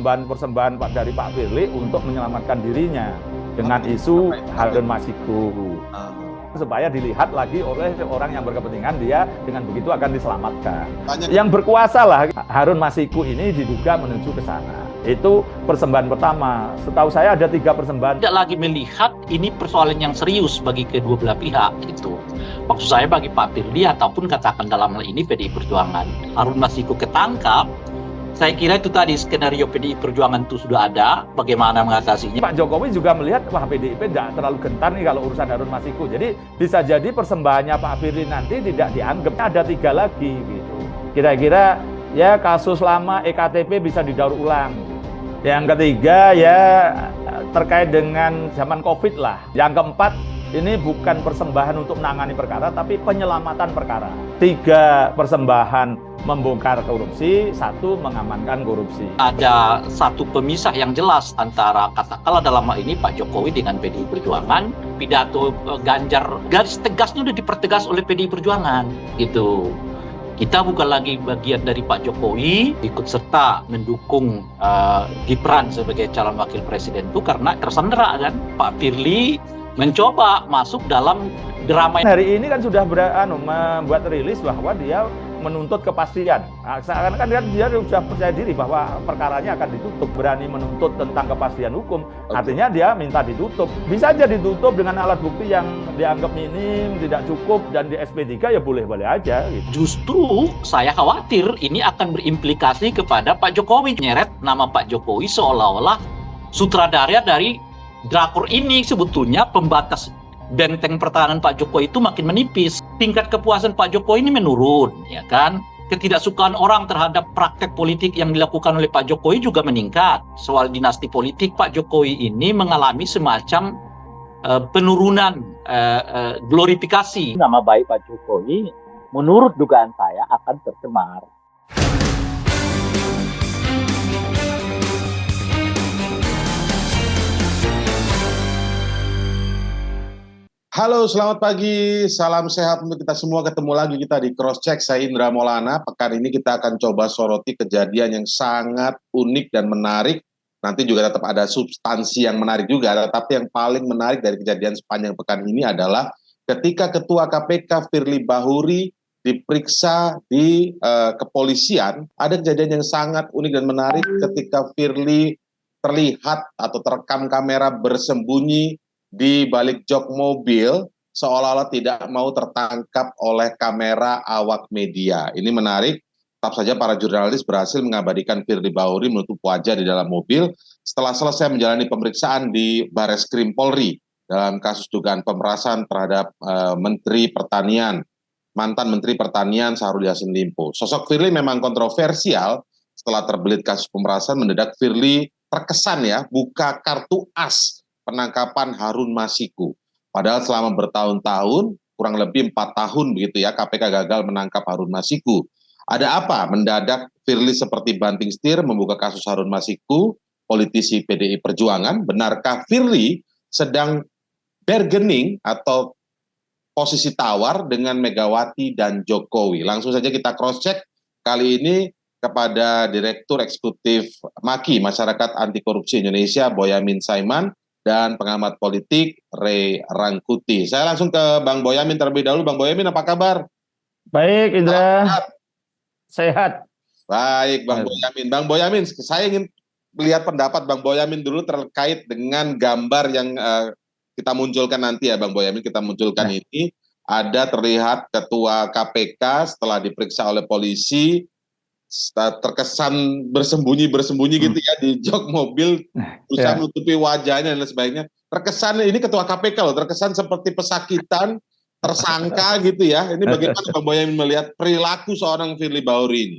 persembahan dari Pak Firly untuk menyelamatkan dirinya dengan isu Harun Masiku. Supaya dilihat lagi oleh orang yang berkepentingan, dia dengan begitu akan diselamatkan. Yang berkuasa lah, Harun Masiku ini diduga menuju ke sana. Itu persembahan pertama. Setahu saya ada 3 persembahan. Tidak lagi melihat ini persoalan yang serius bagi kedua belah pihak. Itu maksud saya bagi Pak Firly ataupun katakan dalam hal ini PDI Perjuangan. Harun Masiku ketangkap. Saya kira itu tadi skenario PDI Perjuangan itu sudah ada, bagaimana mengatasinya. Pak Jokowi juga melihat, wah PDIP tidak terlalu gentar nih kalau urusan Harun Masiku. Jadi bisa jadi persembahannya Pak Firly nanti tidak dianggap. Ada 3 lagi gitu. Kira-kira ya kasus lama EKTP bisa didaur ulang. Yang ketiga ya terkait dengan zaman COVID lah. Yang keempat, ini bukan persembahan untuk menangani perkara, tapi penyelamatan perkara. 3 persembahan membongkar korupsi, 1 mengamankan korupsi. Ada satu pemisah yang jelas antara katakanlah dalam hal ini Pak Jokowi dengan PDI Perjuangan. Pidato Ganjar garis tegasnya sudah dipertegas oleh PDI Perjuangan gitu. Kita bukan lagi bagian dari Pak Jokowi ikut serta mendukung Gibran sebagai calon wakil presiden itu karena tersandera kan. Pak Firly mencoba masuk dalam drama. Hari ini kan sudah membuat rilis bahwa dia menuntut kepastian. Seakan kan dia sudah percaya diri bahwa perkaranya akan ditutup, berani menuntut tentang kepastian hukum. Artinya dia minta ditutup. Bisa aja ditutup dengan alat bukti yang dianggap minim, tidak cukup, dan di SP3 ya boleh-boleh aja. Gitu. Justru saya khawatir ini akan berimplikasi kepada Pak Jokowi. Nyeret nama Pak Jokowi seolah-olah sutradara dari drakor ini. Sebetulnya pembatas benteng pertahanan Pak Jokowi itu makin menipis. Tingkat kepuasan Pak Jokowi ini menurun, ya kan? Ketidaksukaan orang terhadap praktek politik yang dilakukan oleh Pak Jokowi juga meningkat. Soal dinasti politik Pak Jokowi ini mengalami semacam penurunan glorifikasi. Nama baik Pak Jokowi, menurut dugaan saya akan tercemar. Halo, selamat pagi. Salam sehat untuk kita semua. Ketemu lagi kita di Cross Check. Saya Indra Maulana. Pekan ini kita akan coba soroti kejadian yang sangat unik dan menarik. Nanti juga tetap ada substansi yang menarik juga. Tetapi yang paling menarik dari kejadian sepanjang pekan ini adalah ketika Ketua KPK Firly Bahuri diperiksa di kepolisian. Ada kejadian yang sangat unik dan menarik ketika Firly terlihat atau terekam kamera bersembunyi di balik jok mobil, seolah-olah tidak mau tertangkap oleh kamera awak media. Ini menarik, tetap saja para jurnalis berhasil mengabadikan Firly Bahuri menutup wajah di dalam mobil setelah selesai menjalani pemeriksaan di Bareskrim Polri dalam kasus dugaan pemerasan terhadap Menteri Pertanian, mantan Menteri Pertanian Syahrul Yassin Limpo. Sosok Firly memang kontroversial. Setelah terbelit kasus pemerasan, mendadak Firly terkesan ya buka kartu as penangkapan Harun Masiku. Padahal selama bertahun-tahun, kurang lebih 4 tahun begitu ya, KPK gagal menangkap Harun Masiku. Ada apa? Mendadak Firly seperti banting setir membuka kasus Harun Masiku, politisi PDI Perjuangan. Benarkah Firly sedang bargaining atau posisi tawar dengan Megawati dan Jokowi? Langsung saja kita cross-check kali ini kepada Direktur Eksekutif MAKI, Masyarakat Anti Korupsi Indonesia, Boyamin Saiman, dan pengamat politik Ray Rangkuti. Saya langsung ke Bang Boyamin terlebih dahulu. Bang Boyamin, apa kabar? Baik, Indra. Sehat. Baik, Bang Boyamin. Bang Boyamin, saya ingin melihat pendapat Bang Boyamin dulu terkait dengan gambar yang kita munculkan nanti ya, Bang Boyamin. Kita munculkan ini, ada terlihat Ketua KPK setelah diperiksa oleh polisi, terkesan bersembunyi gitu ya di jok mobil, berusaha menutupi wajahnya dan lain sebagainya. Terkesan ini Ketua KPK loh, terkesan seperti pesakitan, tersangka gitu ya. Ini bagaimana Bang Boyamin melihat perilaku seorang Firly Bahuri ini?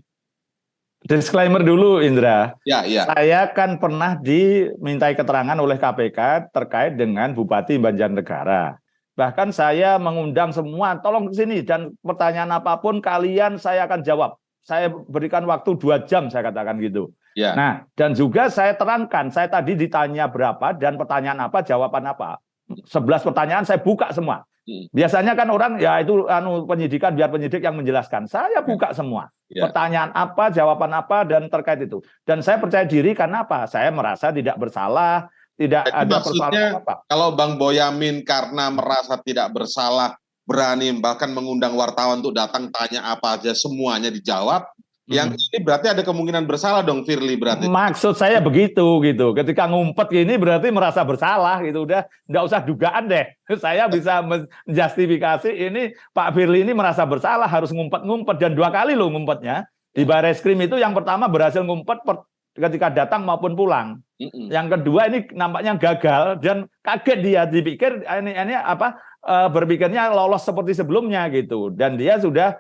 Disclaimer dulu, Indra. Ya. Saya kan pernah dimintai keterangan oleh KPK terkait dengan Bupati Banjarnegara. Bahkan saya mengundang semua, tolong ke sini dan pertanyaan apapun kalian saya akan jawab. Saya berikan waktu 2 jam, saya katakan gitu. Ya. Nah, dan juga saya terangkan, saya tadi ditanya berapa dan pertanyaan apa, jawaban apa. 11 pertanyaan saya buka semua. Biasanya kan orang ya itu penyidikan biar penyidik yang menjelaskan. Saya buka semua. Pertanyaan apa, jawaban apa, dan terkait itu. Dan saya percaya diri karena apa? Saya merasa tidak bersalah, tidak Jadi ada maksudnya persoalan apa. kalau Bang Boyamin karena merasa tidak bersalah, berani bahkan mengundang wartawan untuk datang tanya apa aja semuanya dijawab, yang ini berarti ada kemungkinan bersalah dong Firly berarti. Maksud saya begitu gitu. Ketika ngumpet gini berarti merasa bersalah gitu. Udah nggak usah dugaan deh. Saya bisa menjustifikasi ini Pak Firly ini merasa bersalah harus ngumpet-ngumpet dan 2 kali loh ngumpetnya. Di Barreskrim itu yang pertama berhasil ngumpet ketika datang maupun pulang. Yang kedua ini nampaknya gagal dan kaget dia dipikir ini apa berpikirnya lolos seperti sebelumnya gitu dan dia sudah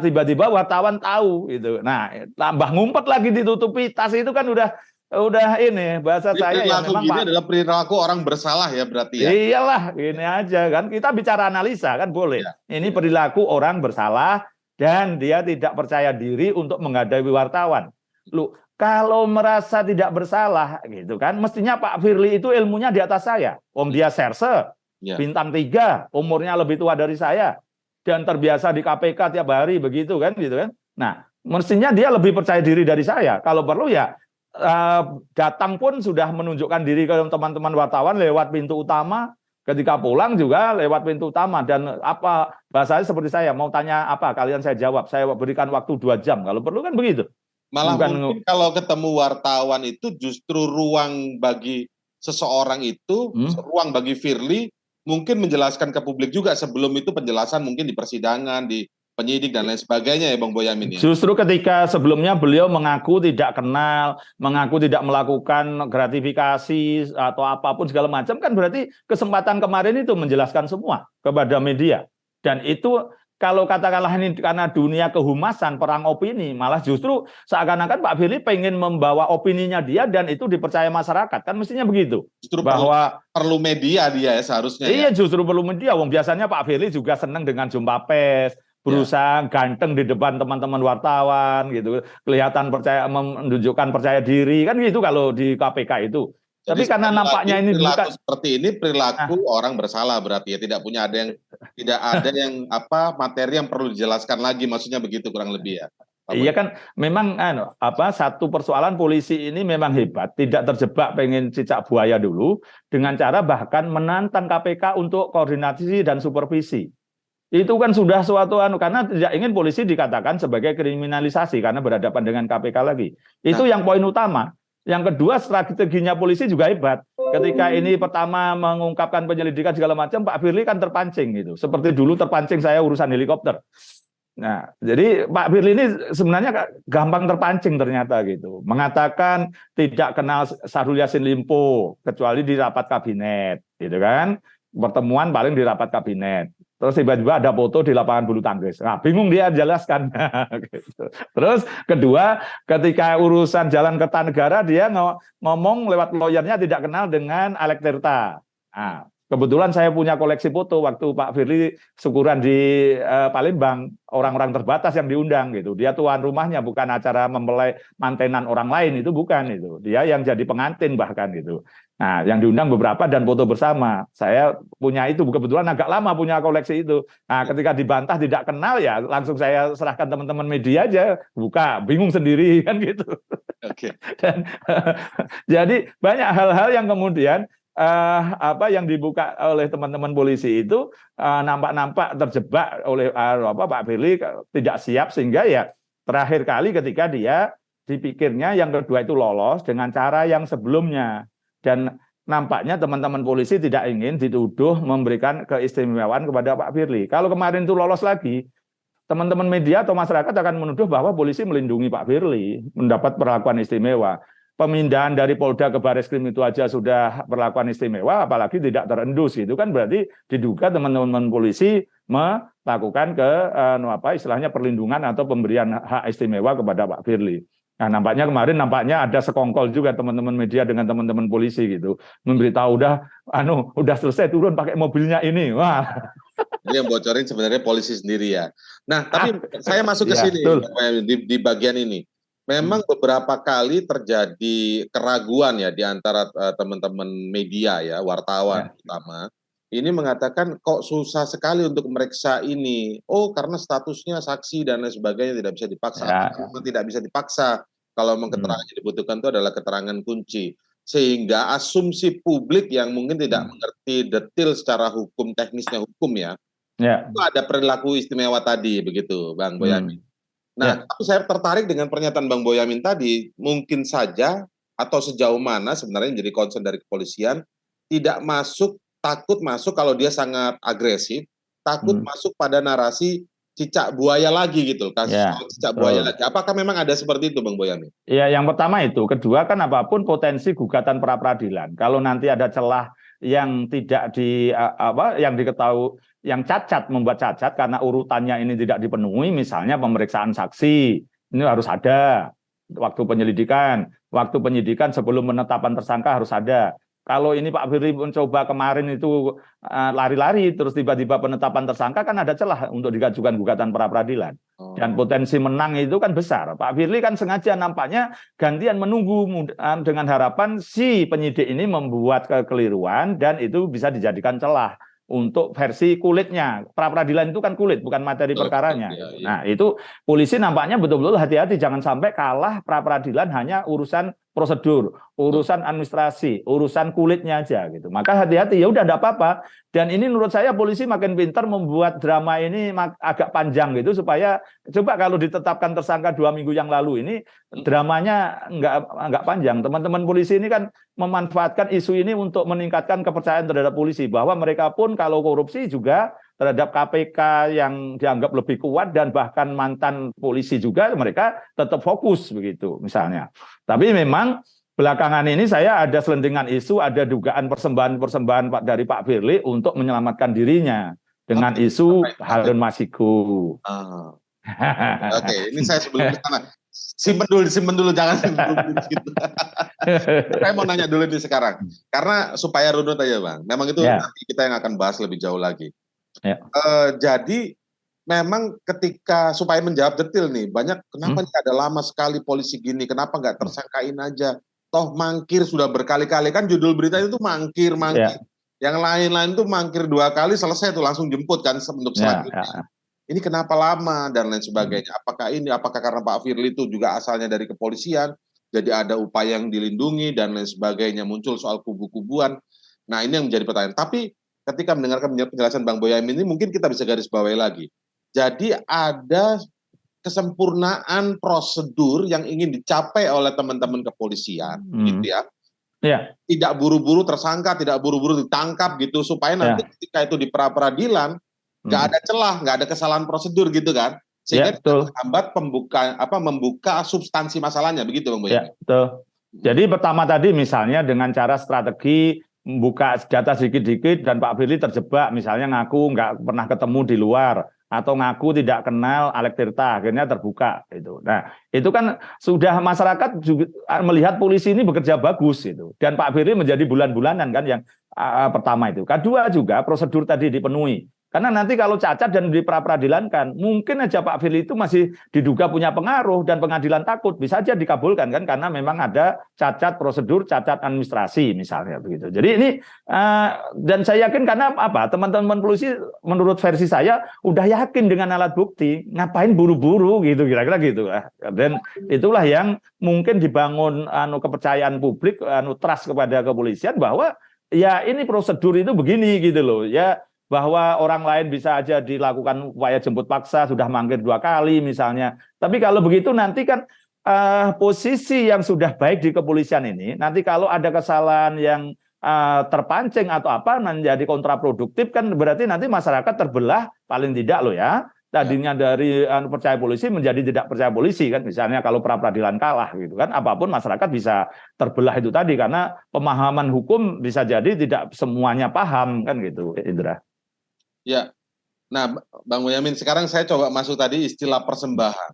tiba-tiba wartawan tahu gitu. Nah, tambah ngumpet lagi ditutupi tas itu kan udah ini bahasa Jadi saya ya memang ini adalah perilaku orang bersalah ya berarti ya. Iyalah, ini aja kan kita bicara analisa kan boleh. Ini perilaku orang bersalah dan dia tidak percaya diri untuk menghadapi wartawan. Lu kalau merasa tidak bersalah gitu kan, mestinya Pak Firly itu ilmunya di atas saya. Dia serse, bintang 3, umurnya lebih tua dari saya, dan terbiasa di KPK tiap hari begitu kan, gitu kan. Nah, mestinya dia lebih percaya diri dari saya. Kalau perlu ya datang pun sudah menunjukkan diri ke teman-teman wartawan lewat pintu utama. Ketika pulang juga lewat pintu utama dan apa bahasanya seperti saya mau tanya apa kalian saya jawab. Saya berikan waktu 2 jam. Kalau perlu kan begitu. Malah mungkin kalau ketemu wartawan itu justru ruang bagi seseorang itu, ruang bagi Firly mungkin menjelaskan ke publik juga sebelum itu penjelasan mungkin di persidangan, di penyidik dan lain sebagainya ya Bang Boyamin ya. Justru ketika sebelumnya beliau mengaku tidak kenal, mengaku tidak melakukan gratifikasi atau apapun segala macam kan berarti kesempatan kemarin itu menjelaskan semua kepada media. Dan itu kalau katakanlah ini karena dunia kehumasan, perang opini, malah justru seakan-akan Pak Firly pengen membawa opininya dia dan itu dipercaya masyarakat. Kan mestinya begitu. Justru bahwa perlu media dia ya seharusnya. Iya, justru perlu media. Biasanya Pak Firly juga senang dengan jumpa pers, berusaha ganteng di depan teman-teman wartawan gitu. Kelihatan menunjukkan percaya diri kan gitu kalau di KPK itu. Tapi karena nampaknya ini bukan seperti ini perilaku orang bersalah berarti ya tidak ada yang materi yang perlu dijelaskan lagi maksudnya begitu kurang lebih ya. Iya kan memang satu persoalan polisi ini memang hebat tidak terjebak pengen cicak buaya dulu dengan cara bahkan menantang KPK untuk koordinasi dan supervisi. Itu kan sudah suatu karena tidak ingin polisi dikatakan sebagai kriminalisasi karena berhadapan dengan KPK lagi. Itu yang poin utama. Yang kedua strateginya polisi juga hebat. Ketika ini pertama mengungkapkan penyelidikan segala macam, Pak Firly kan terpancing gitu. Seperti dulu terpancing saya urusan helikopter. Nah, jadi Pak Firly ini sebenarnya gampang terpancing ternyata gitu. Mengatakan tidak kenal Syahrul Yassin Limpo kecuali di rapat kabinet, gitu kan? Pertemuan paling di rapat kabinet. Terus tiba-tiba ada foto di lapangan bulu tangkis. Nah, bingung dia jelaskan. Gitu. Terus kedua, ketika urusan Jalan Kertanegara dia ngomong lewat lawyernya tidak kenal dengan Alek Tirta. Nah, kebetulan saya punya koleksi foto waktu Pak Firly syukuran di Palembang, orang-orang terbatas yang diundang gitu. Dia tuan rumahnya, bukan acara mempelai mantenan orang lain, itu bukan itu. Dia yang jadi pengantin bahkan gitu. Nah, yang diundang beberapa dan foto bersama. Saya punya itu, kebetulan agak lama punya koleksi itu. Nah, ketika dibantah tidak kenal ya langsung saya serahkan teman-teman media aja, buka, bingung sendiri kan gitu. Oke. Dan jadi banyak hal-hal yang kemudian yang dibuka oleh teman-teman polisi itu nampak-nampak terjebak oleh Pak Firly tidak siap sehingga ya terakhir kali ketika dia dipikirnya yang kedua itu lolos dengan cara yang sebelumnya. Dan nampaknya teman-teman polisi tidak ingin dituduh memberikan keistimewaan kepada Pak Firly. Kalau kemarin itu lolos lagi, teman-teman media atau masyarakat akan menuduh bahwa polisi melindungi Pak Firly, mendapat perlakuan istimewa. Pemindahan dari Polda ke Barreskrim itu aja sudah perlakuan istimewa, apalagi tidak terendus gitu kan berarti diduga teman-teman polisi melakukan istilahnya perlindungan atau pemberian hak istimewa kepada Pak Firly. Nah, nampaknya kemarin ada sekongkol juga teman-teman media dengan teman-teman polisi gitu. Memberitahu udah selesai turun pakai mobilnya ini. Wah. Ini yang bocorin sebenarnya polisi sendiri ya. Nah, tapi saya masuk ke sini di bagian ini. Memang beberapa kali terjadi keraguan ya di antara teman-teman media ya, wartawan terutama ini mengatakan kok susah sekali untuk memeriksa ini. Oh, karena statusnya saksi dan lain sebagainya tidak bisa dipaksa. Ya. Memang tidak bisa dipaksa. Kalau memang keterangan yang dibutuhkan itu adalah keterangan kunci. Sehingga asumsi publik yang mungkin tidak mengerti detail secara hukum, teknisnya hukum ya, Ya. itu ada perilaku istimewa tadi, begitu Bang Boyamin. Nah, Ya. tapi saya tertarik dengan pernyataan Bang Boyamin tadi, mungkin saja atau sejauh mana sebenarnya jadi concern dari kepolisian, tidak masuk, takut masuk kalau dia sangat agresif, takut masuk pada narasi cicak buaya lagi gitu, kasus Ya, soal cicak betul. buaya lagi. Apakah memang ada seperti itu Bang Boyamin? Ya, yang pertama itu. Kedua kan apapun potensi gugatan pra peradilan. Kalau nanti ada celah yang tidak yang diketahui, yang cacat, membuat cacat karena urutannya ini tidak dipenuhi, misalnya pemeriksaan saksi, ini harus ada waktu penyidikan sebelum penetapan tersangka harus ada. Kalau ini Pak Firly mencoba kemarin itu lari-lari, terus tiba-tiba penetapan tersangka, kan ada celah untuk diajukan gugatan pra peradilan. Dan potensi menang itu kan besar. Pak Firly kan sengaja nampaknya gantian menunggu dengan harapan si penyidik ini membuat kekeliruan dan itu bisa dijadikan celah untuk versi kulitnya. Pra peradilan itu kan kulit, bukan materi perkaranya. Nah, itu polisi nampaknya betul-betul hati-hati, jangan sampai kalah pra peradilan hanya urusan prosedur, urusan administrasi, urusan kulitnya aja gitu. Maka hati-hati, ya udah enggak apa-apa. Dan ini menurut saya polisi makin pintar membuat drama ini agak panjang gitu supaya coba kalau ditetapkan tersangka 2 minggu yang lalu ini dramanya enggak panjang. Teman-teman polisi ini kan memanfaatkan isu ini untuk meningkatkan kepercayaan terhadap polisi, bahwa mereka pun kalau korupsi juga terhadap KPK yang dianggap lebih kuat dan bahkan mantan polisi juga mereka tetap fokus begitu misalnya. Tapi memang belakangan ini saya ada selentingan isu, ada dugaan persembahan dari Pak Firly untuk menyelamatkan dirinya dengan isu Harun Masiku. Oke, ini saya sebelum ke sana. Simpen dulu, jangan sebelum gitu. Saya mau nanya dulu nih sekarang, karena supaya runut aja Bang. Memang itu nanti kita yang akan bahas lebih jauh lagi. Jadi memang ketika supaya menjawab detail nih, banyak kenapa nih ada lama sekali polisi gini, kenapa nggak tersangkain aja? Toh mangkir sudah berkali-kali, kan judul berita itu mangkir. Yang lain-lain tuh mangkir 2 kali selesai tuh langsung jemput kan untuk selanjutnya. Ini kenapa lama dan lain sebagainya? Apakah karena Pak Firly itu juga asalnya dari kepolisian, jadi ada upaya yang dilindungi dan lain sebagainya, muncul soal kubu-kubuan. Nah, ini yang menjadi pertanyaan. Tapi ketika mendengarkan penjelasan Bang Boyamin ini mungkin kita bisa garis bawahi lagi. Jadi ada kesempurnaan prosedur yang ingin dicapai oleh teman-teman kepolisian, gitu ya. Tidak buru-buru tersangka, tidak buru-buru ditangkap gitu, supaya nanti ketika itu di pra-peradilan nggak ada celah, nggak ada kesalahan prosedur gitu kan, sehingga tidak menghambat membuka substansi masalahnya, begitu Bang Boyamin. Betul. Jadi pertama tadi misalnya dengan cara strategi membuka data sedikit-sedikit dan Pak Firly terjebak, misalnya ngaku nggak pernah ketemu di luar atau ngaku tidak kenal Alek Tirta, akhirnya terbuka itu. Nah, itu kan sudah masyarakat juga melihat polisi ini bekerja bagus itu. Dan Pak Firly menjadi bulan-bulanan kan yang pertama itu. Kedua juga prosedur tadi dipenuhi. Karena nanti kalau cacat dan diperadilankan, mungkin aja Pak Firly itu masih diduga punya pengaruh dan pengadilan takut, bisa aja dikabulkan kan, karena memang ada cacat prosedur, cacat administrasi misalnya begitu. Jadi ini dan saya yakin karena apa? Teman-teman polisi menurut versi saya udah yakin dengan alat bukti, ngapain buru-buru gitu kira-kira gitu. Dan itulah yang mungkin dibangun kepercayaan publik, trust kepada kepolisian bahwa ya ini prosedur itu begini gitu loh ya. Bahwa orang lain bisa aja dilakukan upaya jemput paksa, sudah manggil 2 kali misalnya. Tapi kalau begitu nanti kan posisi yang sudah baik di kepolisian ini, nanti kalau ada kesalahan yang terpancing atau apa menjadi kontraproduktif kan berarti nanti masyarakat terbelah paling tidak loh ya. Tadinya dari percaya polisi menjadi tidak percaya polisi kan, misalnya kalau pra peradilan kalah gitu kan, apapun masyarakat bisa terbelah itu tadi karena pemahaman hukum bisa jadi tidak semuanya paham kan gitu, Indra. Ya, nah Bang Boyamin sekarang saya coba masuk tadi istilah persembahan.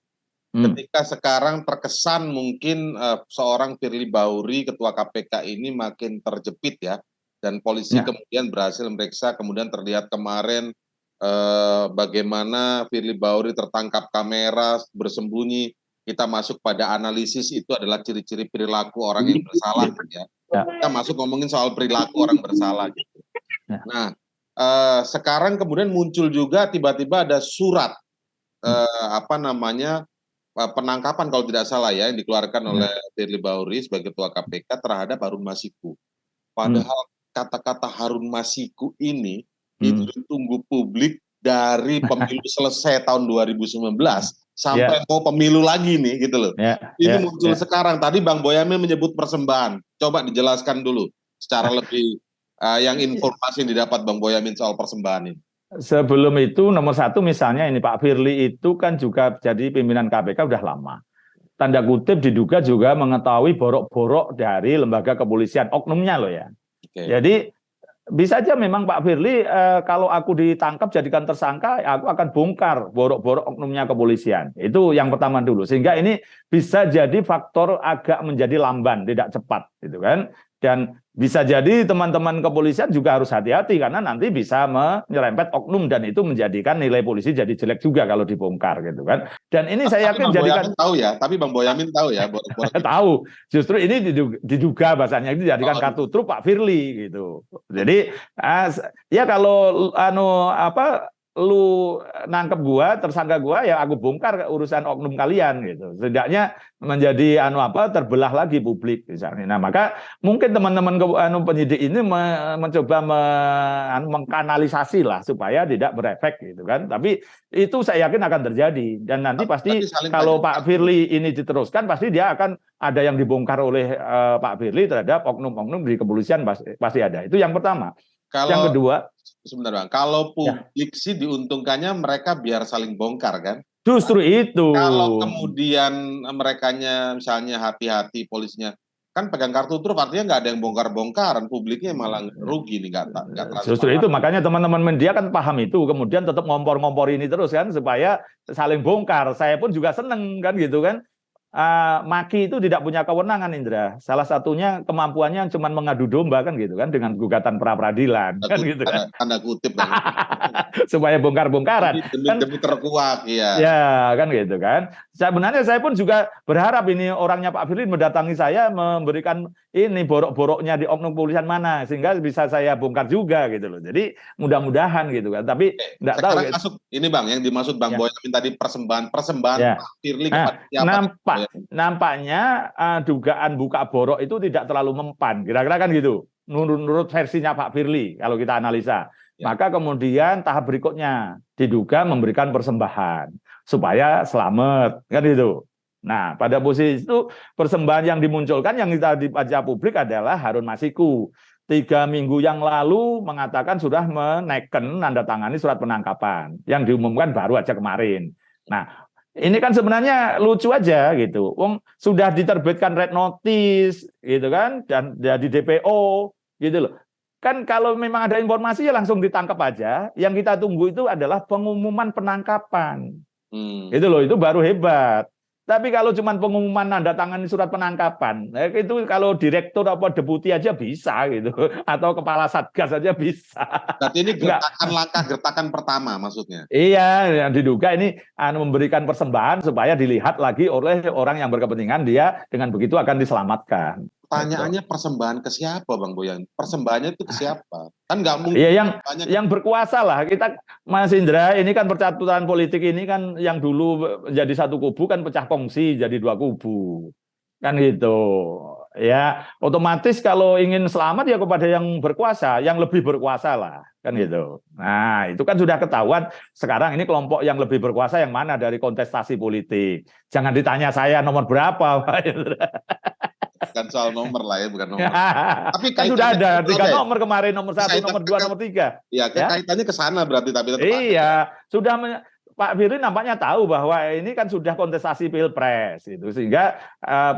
Ketika sekarang terkesan mungkin seorang Firly Bahuri, ketua KPK ini makin terjepit ya, dan polisi kemudian berhasil memeriksa, kemudian terlihat kemarin bagaimana Firly Bahuri tertangkap kamera bersembunyi. Kita masuk pada analisis itu adalah ciri-ciri perilaku orang yang bersalah ya. Kita masuk ngomongin soal perilaku orang bersalah gitu. Nah, sekarang kemudian muncul juga tiba-tiba ada surat penangkapan kalau tidak salah ya yang dikeluarkan oleh Firly Bahuri sebagai Ketua KPK terhadap Harun Masiku. Padahal kata-kata Harun Masiku ini itu ditunggu publik dari pemilu selesai tahun 2019 sampai mau pemilu lagi nih gitu loh. Ini muncul sekarang. Tadi Bang Boyamin menyebut persembahan. Coba dijelaskan dulu secara lebih yang informasi yang didapat Bang Boyamin soal persembahan ini. Sebelum itu nomor satu misalnya ini Pak Firly itu kan juga jadi pimpinan KPK udah lama. Tanda kutip diduga juga mengetahui borok-borok dari lembaga kepolisian, oknumnya loh ya. Jadi bisa aja memang Pak Firly kalau aku ditangkap jadikan tersangka, aku akan bongkar borok-borok oknumnya kepolisian. Itu yang pertama dulu. Sehingga ini bisa jadi faktor agak menjadi lamban, tidak cepat gitu kan. Dan bisa jadi teman-teman kepolisian juga harus hati-hati karena nanti bisa menyerempet oknum dan itu menjadikan nilai polisi jadi jelek juga kalau dibongkar gitu kan. Dan ini saya yakin jadikan tapi Bang Boyamin tahu ya. Tahu. Justru ini diduga bahasanya itu dijadikan kartu truf Pak Firly gitu. Jadi ya kalau lu nangkep gua, tersangka gua, ya aku bongkar urusan oknum kalian gitu. Setidaknya menjadi terbelah lagi publik misalnya. Nah, maka mungkin teman-teman penyidik ini mencoba mengkanalisasi lah supaya tidak berefek gitu kan. Tapi itu saya yakin akan terjadi dan nanti pasti kalau Pak Firly ini diteruskan pasti dia akan ada yang dibongkar oleh Pak Firly terhadap oknum-oknum di kepolisian pasti ada. Itu yang pertama. Yang kedua, sebentar Bang, kalau publik sih diuntungkannya mereka biar saling bongkar kan? Justru itu. Kalau kemudian merekanya misalnya hati-hati polisinya, kan pegang kartu truf artinya nggak ada yang bongkar-bongkaran, publiknya malah rugi nih nggak. Justru itu makanya teman-teman media kan paham itu, kemudian tetap ngompor-ngompor ini terus kan supaya saling bongkar. Saya pun juga seneng kan gitu kan. Maki itu tidak punya kewenangan Indra. Salah satunya kemampuannya cuma mengadu domba kan gitu kan dengan gugatan pra peradilan kan gitu kan. Tanda kutip supaya bongkar-bongkaran demi terkuak ya. Ya kan gitu kan. Sebenarnya saya pun juga berharap ini orangnya Pak Firly mendatangi saya memberikan ini borok-boroknya di oknum kepolisian mana sehingga bisa saya bongkar juga gitu loh. Jadi mudah-mudahan gitu kan. Tapi enggak tahu. Masuk ini Bang yang dimaksud Bang Boyamin tadi persembahan Pak Firly kepada siapa? Nampaknya dugaan buka borok itu tidak terlalu mempan, kira-kira kan gitu. Menurut versinya Pak Firly kalau kita analisa. Maka kemudian tahap berikutnya diduga memberikan persembahan supaya selamat, kan gitu. Nah, pada posisi itu persembahan yang dimunculkan yang kita dibaca publik adalah Harun Masiku. 3 minggu yang lalu mengatakan sudah menaikkan nandatangani surat penangkapan yang diumumkan baru aja kemarin. Nah, ini kan sebenarnya lucu aja gitu. Wong sudah diterbitkan red notice gitu kan dan di DPO gitu loh. Kan kalau memang ada informasi ya langsung ditangkap aja. Yang kita tunggu itu adalah pengumuman penangkapan. Gitu loh, itu baru hebat. Tapi kalau cuma pengumuman nandatangani surat penangkapan, itu kalau direktur apa deputi aja bisa gitu, atau kepala satgas aja bisa. Berarti ini gertakan pertama maksudnya. Iya, yang diduga ini memberikan persembahan supaya dilihat lagi oleh orang yang berkepentingan dia dengan begitu akan diselamatkan. Pertanyaannya persembahan ke siapa Bang Boyan? Persembahannya itu ke siapa? Kan nggak mungkin. Iya, yang berkuasa lah. Kita Mas Indra, ini kan percaturan politik ini kan yang dulu jadi satu kubu kan pecah kongsi jadi 2 kubu. Kan gitu. Ya, otomatis kalau ingin selamat ya kepada yang berkuasa, yang lebih berkuasa lah. Kan gitu. Nah, itu kan sudah ketahuan sekarang ini kelompok yang lebih berkuasa yang mana dari kontestasi politik. Jangan ditanya saya nomor berapa, Pak Indra. Bukan soal nomor lah ya, bukan nomor. Tapi kan sudah ada 3 nomor kemarin, nomor 1, nomor 2, nomor 3. Iya, kaitannya ke sana berarti tapi tetap. Iya, sudah Pak Firly nampaknya tahu bahwa ini kan sudah kontestasi Pilpres itu sehingga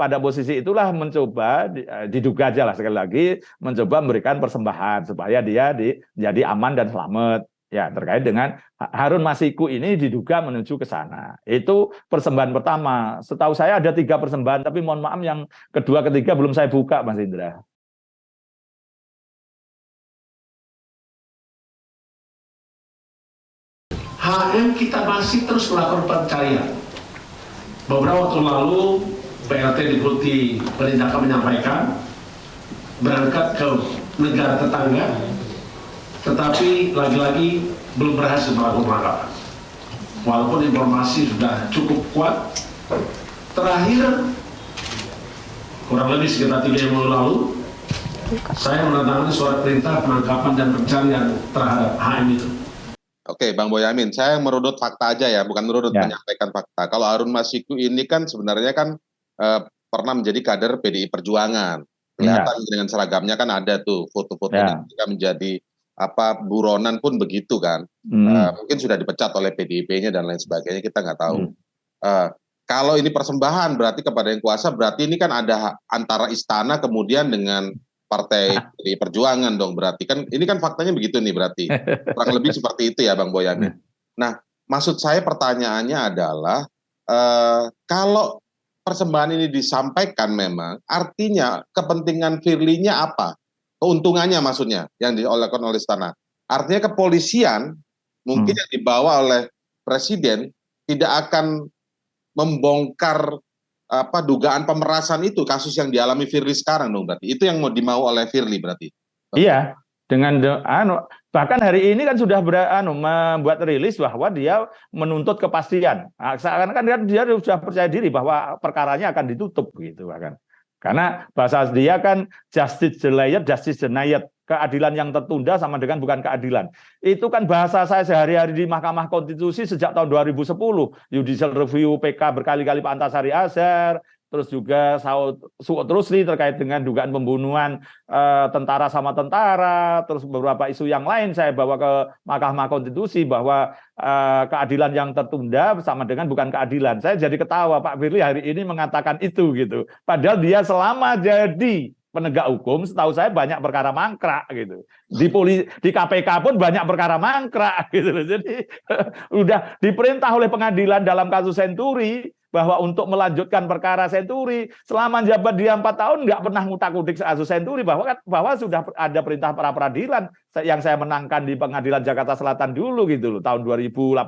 pada posisi itulah mencoba diduga aja lah sekali lagi mencoba memberikan persembahan supaya dia jadi aman dan selamat. Ya, terkait dengan Harun Masiku ini diduga menuju ke sana. Itu persembahan pertama. Setahu saya ada 3 persembahan, tapi mohon maaf yang kedua, ketiga belum saya buka, Mas Indra. HM kita masih terus melakukan pencarian. Beberapa waktu lalu, PLT Deputi Penindakan menyampaikan berangkat ke negara tetangga tetapi lagi-lagi belum berhasil melakukan penangkapan. Walaupun informasi sudah cukup kuat, terakhir kurang lebih sekitar 3 minggu lalu, saya menandatangani surat perintah penangkapan dan pencarian terhadap HM itu. Oke, Bang Boyamin, saya merunut fakta aja ya, bukan merunut, menyampaikan fakta. Kalau Harun Masiku ini kan sebenarnya kan pernah menjadi kader PDI Perjuangan. Kelihatan dengan seragamnya kan ada tuh foto-fotonya ketika menjadi buronan pun begitu kan. Mungkin sudah dipecat oleh PDIP-nya dan lain sebagainya, kita nggak tahu. Kalau ini persembahan berarti kepada yang kuasa, berarti ini kan ada antara istana kemudian dengan Partai PDI Perjuangan dong, berarti kan ini kan faktanya begitu nih, berarti kurang lebih seperti itu ya Bang Boyamin. Nah, maksud saya pertanyaannya adalah kalau persembahan ini disampaikan memang artinya kepentingan Firly-nya apa? Keuntungannya maksudnya yang dilakukan oleh istana. Artinya kepolisian mungkin yang dibawa oleh presiden tidak akan membongkar dugaan pemerasan itu, kasus yang dialami Firly sekarang dong, berarti itu yang mau dimau oleh Firly berarti. Iya, dengan bahkan hari ini kan sudah membuat rilis bahwa dia menuntut kepastian. Seakan-akan dia sudah percaya diri bahwa perkaranya akan ditutup gitu bahkan. Karena bahasa dia kan justice delayed, justice denied. Keadilan yang tertunda sama dengan bukan keadilan. Itu kan bahasa saya sehari-hari di Mahkamah Konstitusi sejak tahun 2010. Judicial Review PK berkali-kali Pak Antasari Azhar, terus juga Suud Rusli terkait dengan dugaan pembunuhan tentara sama tentara, terus beberapa isu yang lain saya bawa ke Mahkamah Konstitusi bahwa keadilan yang tertunda sama dengan bukan keadilan. Saya jadi ketawa Pak Firly hari ini mengatakan itu gitu. Padahal dia selama jadi penegak hukum, setahu saya banyak perkara mangkrak gitu. Di KPK pun banyak perkara mangkrak gitu. Jadi udah diperintah oleh pengadilan dalam kasus Senturi bahwa untuk melanjutkan perkara Senturi, selama jabat dia 4 tahun nggak pernah ngutak-ngutik kasus Senturi, bahwa sudah ada perintah pra peradilan yang saya menangkan di Pengadilan Jakarta Selatan dulu gitu loh, tahun 2018.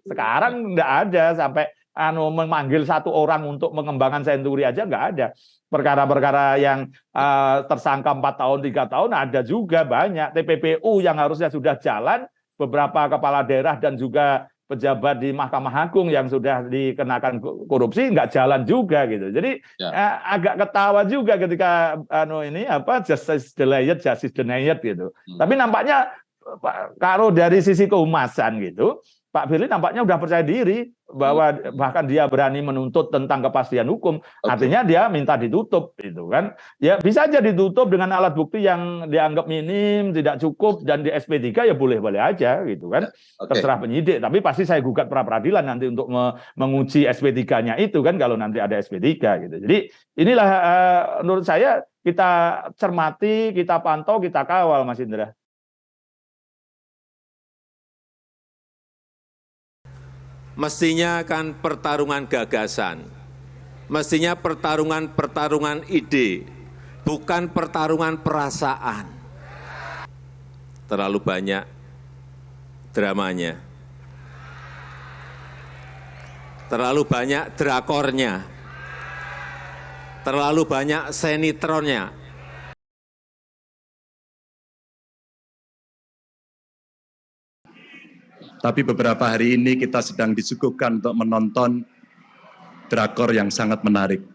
Sekarang nggak ada sampai memanggil satu orang untuk mengembangkan Senturi aja nggak ada. Perkara-perkara yang tersangka 4 tahun, 3 tahun ada juga banyak. TPPU yang harusnya sudah jalan, beberapa kepala daerah dan juga pejabat di Mahkamah Agung yang sudah dikenakan korupsi nggak jalan juga gitu. Jadi agak ketawa juga ketika justice delayed, justice denied gitu. Tapi nampaknya kalau dari sisi kehumasan gitu, Pak Firly nampaknya udah percaya diri bahwa bahkan dia berani menuntut tentang kepastian hukum. Artinya dia minta ditutup gitu kan. Ya bisa aja ditutup dengan alat bukti yang dianggap minim, tidak cukup, dan di SP3 ya boleh-boleh aja gitu kan. Terserah penyidik, tapi pasti saya gugat pra peradilan nanti untuk menguji SP3-nya itu kan kalau nanti ada SP3 gitu. Jadi inilah menurut saya kita cermati, kita pantau, kita kawal Mas Indra. Mestinya kan pertarungan gagasan, mestinya pertarungan ide, bukan pertarungan perasaan. Terlalu banyak dramanya, terlalu banyak drakornya, terlalu banyak sinetronnya. Tapi beberapa hari ini kita sedang disuguhkan untuk menonton drakor yang sangat menarik.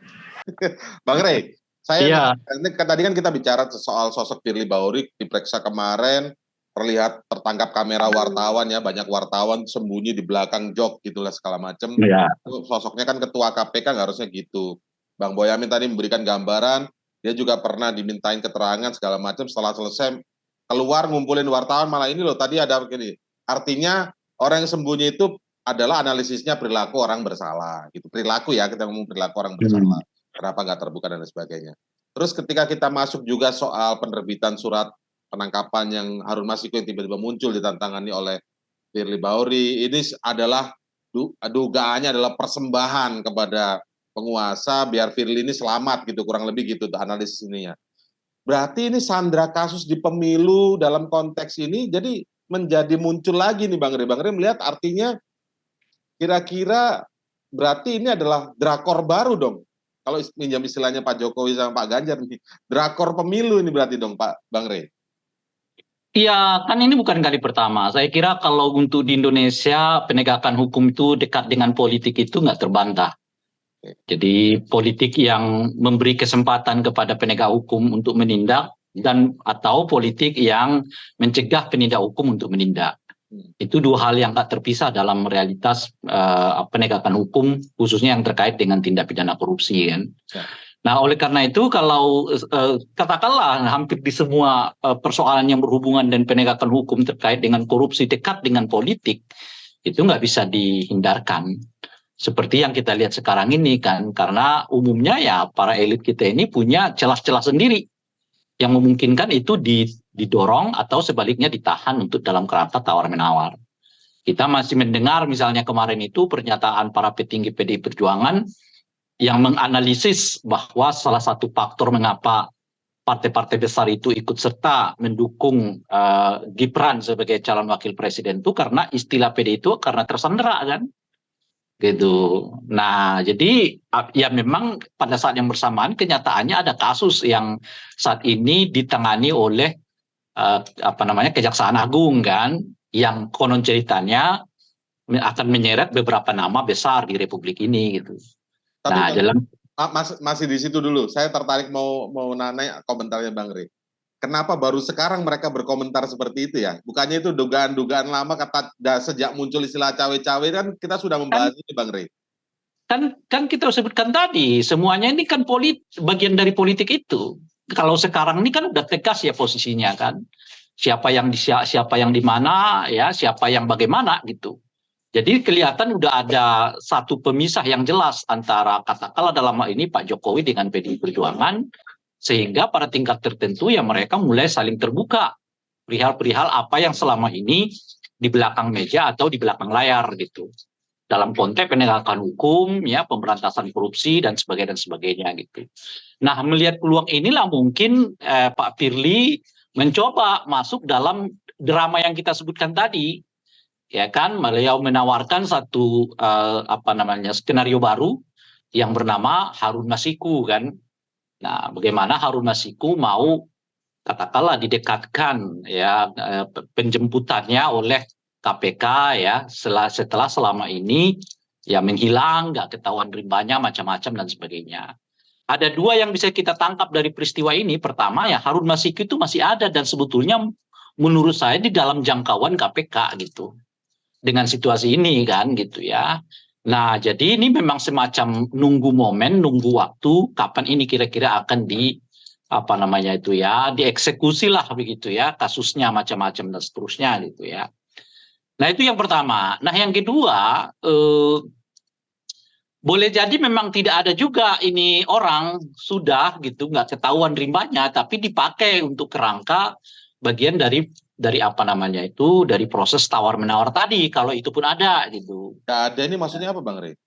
Bang Rey, tadi kan kita bicara soal sosok Firly Bahuri diperiksa kemarin, terlihat tertangkap kamera wartawan ya, banyak wartawan sembunyi di belakang jok gitulah segala macam. Sosoknya kan ketua KPK nggak harusnya gitu. Bang Boyamin tadi memberikan gambaran, dia juga pernah dimintain keterangan segala macam, setelah selesai keluar ngumpulin wartawan, malah ini loh tadi ada begini. Artinya orang yang sembunyi itu adalah analisisnya perilaku orang bersalah gitu. Perilaku ya, kita ngomong perilaku orang bersalah. Kenapa nggak terbuka dan lain sebagainya. Terus ketika kita masuk juga soal penerbitan surat penangkapan yang Harun Masiku yang tiba-tiba muncul ditantangani oleh Firly Bahuri, ini adalah dugaannya adalah persembahan kepada penguasa biar Firly ini selamat gitu, kurang lebih gitu analisis ininya. Berarti ini sandra kasus di pemilu dalam konteks ini jadi menjadi muncul lagi nih Bang Rey. Bang Rey melihat artinya kira-kira berarti ini adalah drakor baru dong. Kalau minjam istilahnya Pak Jokowi sama Pak Ganjar nih, drakor pemilu ini berarti dong Pak Bang Rey. Iya, kan ini bukan kali pertama. Saya kira kalau untuk di Indonesia penegakan hukum itu dekat dengan politik itu nggak terbantah. Jadi politik yang memberi kesempatan kepada penegak hukum untuk menindak dan atau politik yang mencegah penegak hukum untuk menindak. Itu dua hal yang tak terpisah dalam realitas penegakan hukum, khususnya yang terkait dengan tindak pidana korupsi kan. Nah, oleh karena itu kalau katakanlah hampir di semua persoalan yang berhubungan dengan penegakan hukum terkait dengan korupsi dekat dengan politik, itu nggak bisa dihindarkan. Seperti yang kita lihat sekarang ini kan, karena umumnya ya para elit kita ini punya celah-celah sendiri yang memungkinkan itu didorong atau sebaliknya ditahan untuk dalam kerangka tawar-menawar. Kita masih mendengar misalnya kemarin itu pernyataan para petinggi PDI Perjuangan yang menganalisis bahwa salah satu faktor mengapa partai-partai besar itu ikut serta mendukung Gibran sebagai calon wakil presiden itu karena istilah PDI itu karena tersandera kan, gitu. Nah, jadi ya memang pada saat yang bersamaan kenyataannya ada kasus yang saat ini ditangani oleh Kejaksaan Agung kan, yang konon ceritanya akan menyeret beberapa nama besar di Republik ini gitu. Tapi Nah, dalam masih di situ dulu. Saya tertarik mau nanya komentarnya Bang Rey. Kenapa baru sekarang mereka berkomentar seperti itu ya? Bukannya itu dugaan-dugaan lama sejak muncul istilah cawe-cawe kan kita sudah membahas ini Bang Rey. Kan kita sebutkan tadi, semuanya ini kan bagian dari politik itu. Kalau sekarang ini kan udah tegas ya posisinya kan. Siapa yang di mana ya, siapa yang bagaimana gitu. Jadi kelihatan udah ada satu pemisah yang jelas antara katakanlah dalam hal ini Pak Jokowi dengan PDI Perjuangan, sehingga pada tingkat tertentu ya mereka mulai saling terbuka perihal-perihal apa yang selama ini di belakang meja atau di belakang layar gitu. Dalam konteks penegakan hukum, ya pemberantasan korupsi dan sebagainya gitu. Nah, melihat peluang inilah mungkin Pak Firly mencoba masuk dalam drama yang kita sebutkan tadi. Ya kan, beliau menawarkan satu skenario baru yang bernama Harun Masiku kan. Nah, bagaimana Harun Masiku mau katakanlah didekatkan ya penjemputannya oleh KPK ya setelah selama ini ya menghilang, nggak ketahuan rimbanya macam-macam dan sebagainya. Ada dua yang bisa kita tangkap dari peristiwa ini. Pertama ya Harun Masiku itu masih ada dan sebetulnya menurut saya di dalam jangkauan KPK gitu. Dengan situasi ini kan gitu ya. Nah, jadi ini memang semacam nunggu momen, nunggu waktu kapan ini kira-kira akan dieksekusi lah begitu ya, kasusnya macam-macam dan seterusnya gitu ya. Nah, itu yang pertama. Nah, yang kedua boleh jadi memang tidak ada juga ini orang sudah gitu nggak ketahuan rimbanya tapi dipakai untuk kerangka bagian dari dari proses tawar menawar tadi kalau itu pun ada gitu. Nggak ada ini maksudnya apa Bang Rey?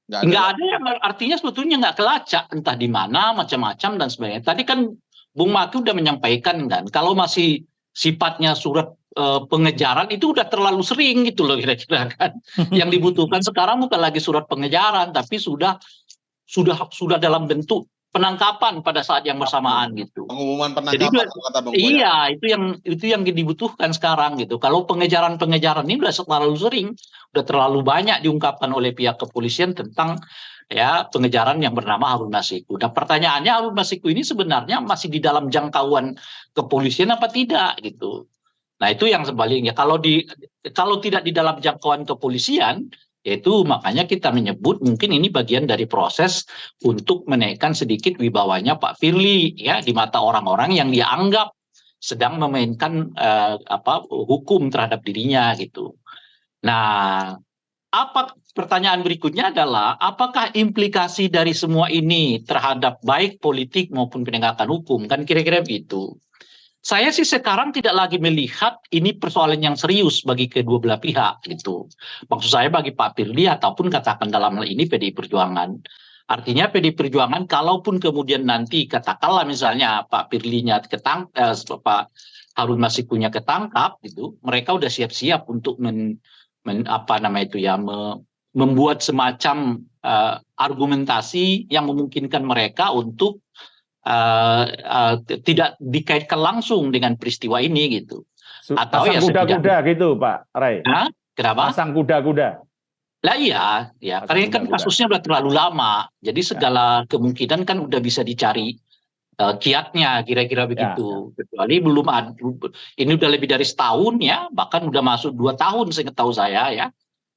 Nggak ada yang artinya sebetulnya nggak kelacak entah di mana macam-macam dan sebagainya. Tadi kan Bung Maki udah menyampaikan kan kalau masih sifatnya surat pengejaran itu udah terlalu sering gitu loh kira-kira kan. Yang dibutuhkan sekarang bukan lagi surat pengejaran tapi sudah dalam bentuk penangkapan pada saat yang bersamaan gitu. Pengumuman penangkapan kata Bang Boya. Iya, itu yang dibutuhkan sekarang gitu. Kalau pengejaran ini udah terlalu sering, udah terlalu banyak diungkapkan oleh pihak kepolisian tentang ya pengejaran yang bernama Harun Masiku. Dan pertanyaannya Harun Masiku ini sebenarnya masih di dalam jangkauan kepolisian apa tidak gitu. Nah, itu yang sebaliknya. Kalau tidak di dalam jangkauan kepolisian, yaitu makanya kita menyebut mungkin ini bagian dari proses untuk menaikkan sedikit wibawanya Pak Firly ya di mata orang-orang yang dia anggap sedang memainkan hukum terhadap dirinya gitu. Nah, pertanyaan berikutnya adalah apakah implikasi dari semua ini terhadap baik politik maupun penegakan hukum kan kira-kira begitu. Saya sih sekarang tidak lagi melihat ini persoalan yang serius bagi kedua belah pihak gitu. Maksud saya bagi Pak Firly ataupun katakan dalam hal ini PDI Perjuangan. Artinya PDI Perjuangan kalaupun kemudian nanti katakanlah misalnya Pak Firly-nya Pak Harun Masikunya ketangkap gitu, mereka udah siap-siap untuk membuat semacam argumentasi yang memungkinkan mereka untuk tidak dikaitkan langsung dengan peristiwa ini gitu. Atau Pasang ya kuda-kuda gitu, Pak Ray. Hah? Kenapa? Pasang kuda-kuda. Lah iya, ya. Pasang Karena kan kuda-kuda. kasusnya udah terlalu lama. Jadi segala kemungkinan kan udah bisa dicari kiatnya, kira-kira Ya, begitu. Kecuali belum ada, ini udah lebih dari setahun ya, bahkan udah masuk 2 tahun setahu saya ya.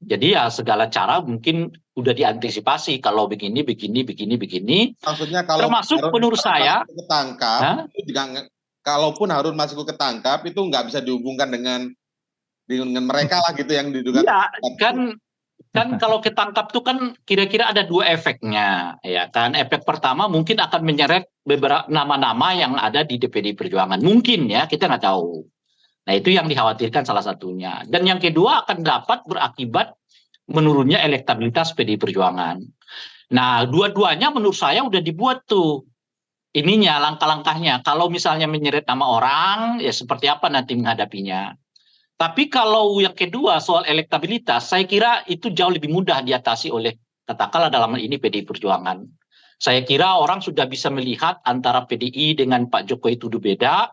Jadi ya segala cara mungkin udah diantisipasi kalau begini, begini, begini, begini. Maksudnya kalau Termasuk menurut saya, Masiku ketangkap, hah? itu juga kalaupun Harun Masiku ketangkap itu nggak bisa dihubungkan dengan mereka lah gitu yang diduga. Iya, kan kalau ketangkap tuh kan kira-kira ada 2 efeknya, ya kan. Efek pertama mungkin akan menyeret beberapa nama-nama yang ada di DPD Perjuangan, mungkin ya, kita nggak tahu. Nah itu yang dikhawatirkan salah satunya. Dan yang kedua akan dapat berakibat menurunnya elektabilitas PDI Perjuangan. Nah dua-duanya menurut saya udah dibuat tuh ininya langkah-langkahnya. Kalau misalnya menyeret nama orang, ya seperti apa nanti menghadapinya. Tapi kalau yang kedua soal elektabilitas, saya kira itu jauh lebih mudah diatasi oleh katakanlah dalam hal ini PDI Perjuangan. Saya kira orang sudah bisa melihat antara PDI dengan Pak Jokowi itu beda.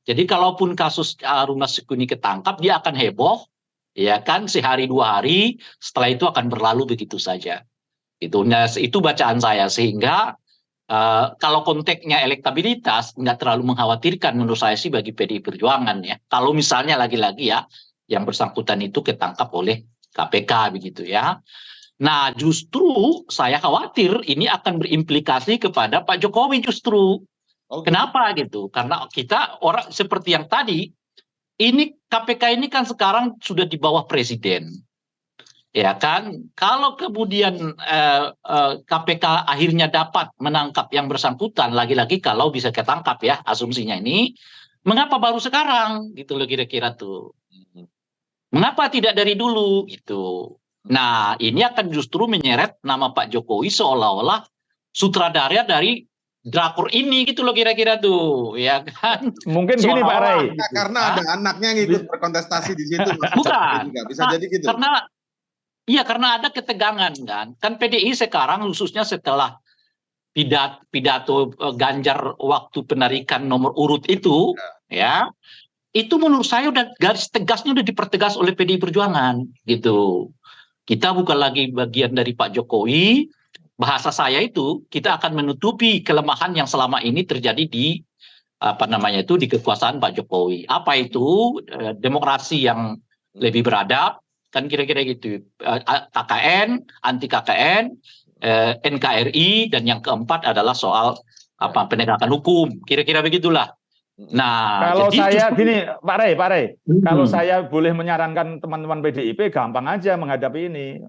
Jadi kalaupun kasus Harun Masiku ini ketangkap, dia akan heboh, ya kan, sehari 2 hari, setelah itu akan berlalu begitu saja. Itu bacaan saya, sehingga kalau konteksnya elektabilitas nggak terlalu mengkhawatirkan menurut saya sih bagi PDI Perjuangan ya. Kalau misalnya lagi-lagi ya yang bersangkutan itu ketangkap oleh KPK begitu ya. Nah justru saya khawatir ini akan berimplikasi kepada Pak Jokowi justru. Kenapa gitu? Karena kita orang seperti yang tadi, ini KPK ini kan sekarang sudah di bawah presiden. Ya kan, kalau kemudian KPK akhirnya dapat menangkap yang bersangkutan, lagi-lagi kalau bisa ketangkap ya asumsinya ini, mengapa baru sekarang gitu loh kira-kira tuh. Mengapa tidak dari dulu gitu. Nah ini akan justru menyeret nama Pak Jokowi seolah-olah sutradara dari drakor ini gitu loh kira-kira tuh, ya kan? Mungkin gini Pak Ray. Karena ada anaknya yang ikut berkontestasi di situ. Bukan. Bisa jadi gitu. Karena ada ketegangan kan. Kan PDI sekarang khususnya setelah pidato Ganjar waktu penarikan nomor urut itu, ya, itu menurut saya udah garis tegasnya udah dipertegas oleh PDI Perjuangan gitu. Kita bukan lagi bagian dari Pak Jokowi. Bahasa saya itu kita akan menutupi kelemahan yang selama ini terjadi di di kekuasaan Pak Jokowi. Apa itu? Demokrasi yang lebih beradab, kan kira-kira gitu. KKN, anti KKN, NKRI, dan yang keempat adalah soal penegakan hukum. Kira-kira begitulah. Nah, kalau jadi saya gini, Pak Ray, kalau saya boleh menyarankan teman-teman PDIP, gampang aja menghadapi ini,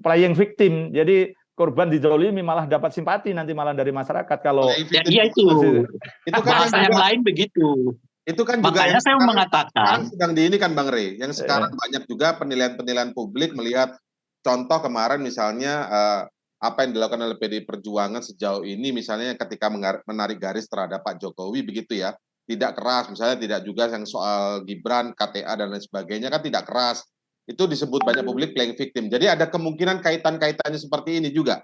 playing victim. Jadi korban dizolimi malah dapat simpati nanti malah dari masyarakat. Kalau ya itu kan bahasa yang lain begitu. Itu kan juga makanya saya mengatakan sedang di ini kan Bang Rey, yang sekarang banyak juga penilaian publik melihat contoh kemarin misalnya apa yang dilakukan oleh PDI Perjuangan sejauh ini, misalnya ketika menarik garis terhadap Pak Jokowi begitu ya, tidak keras, misalnya tidak juga yang soal Gibran, KTA dan lain sebagainya kan tidak keras. Itu disebut banyak publik playing victim. Jadi ada kemungkinan kaitan-kaitannya seperti ini juga.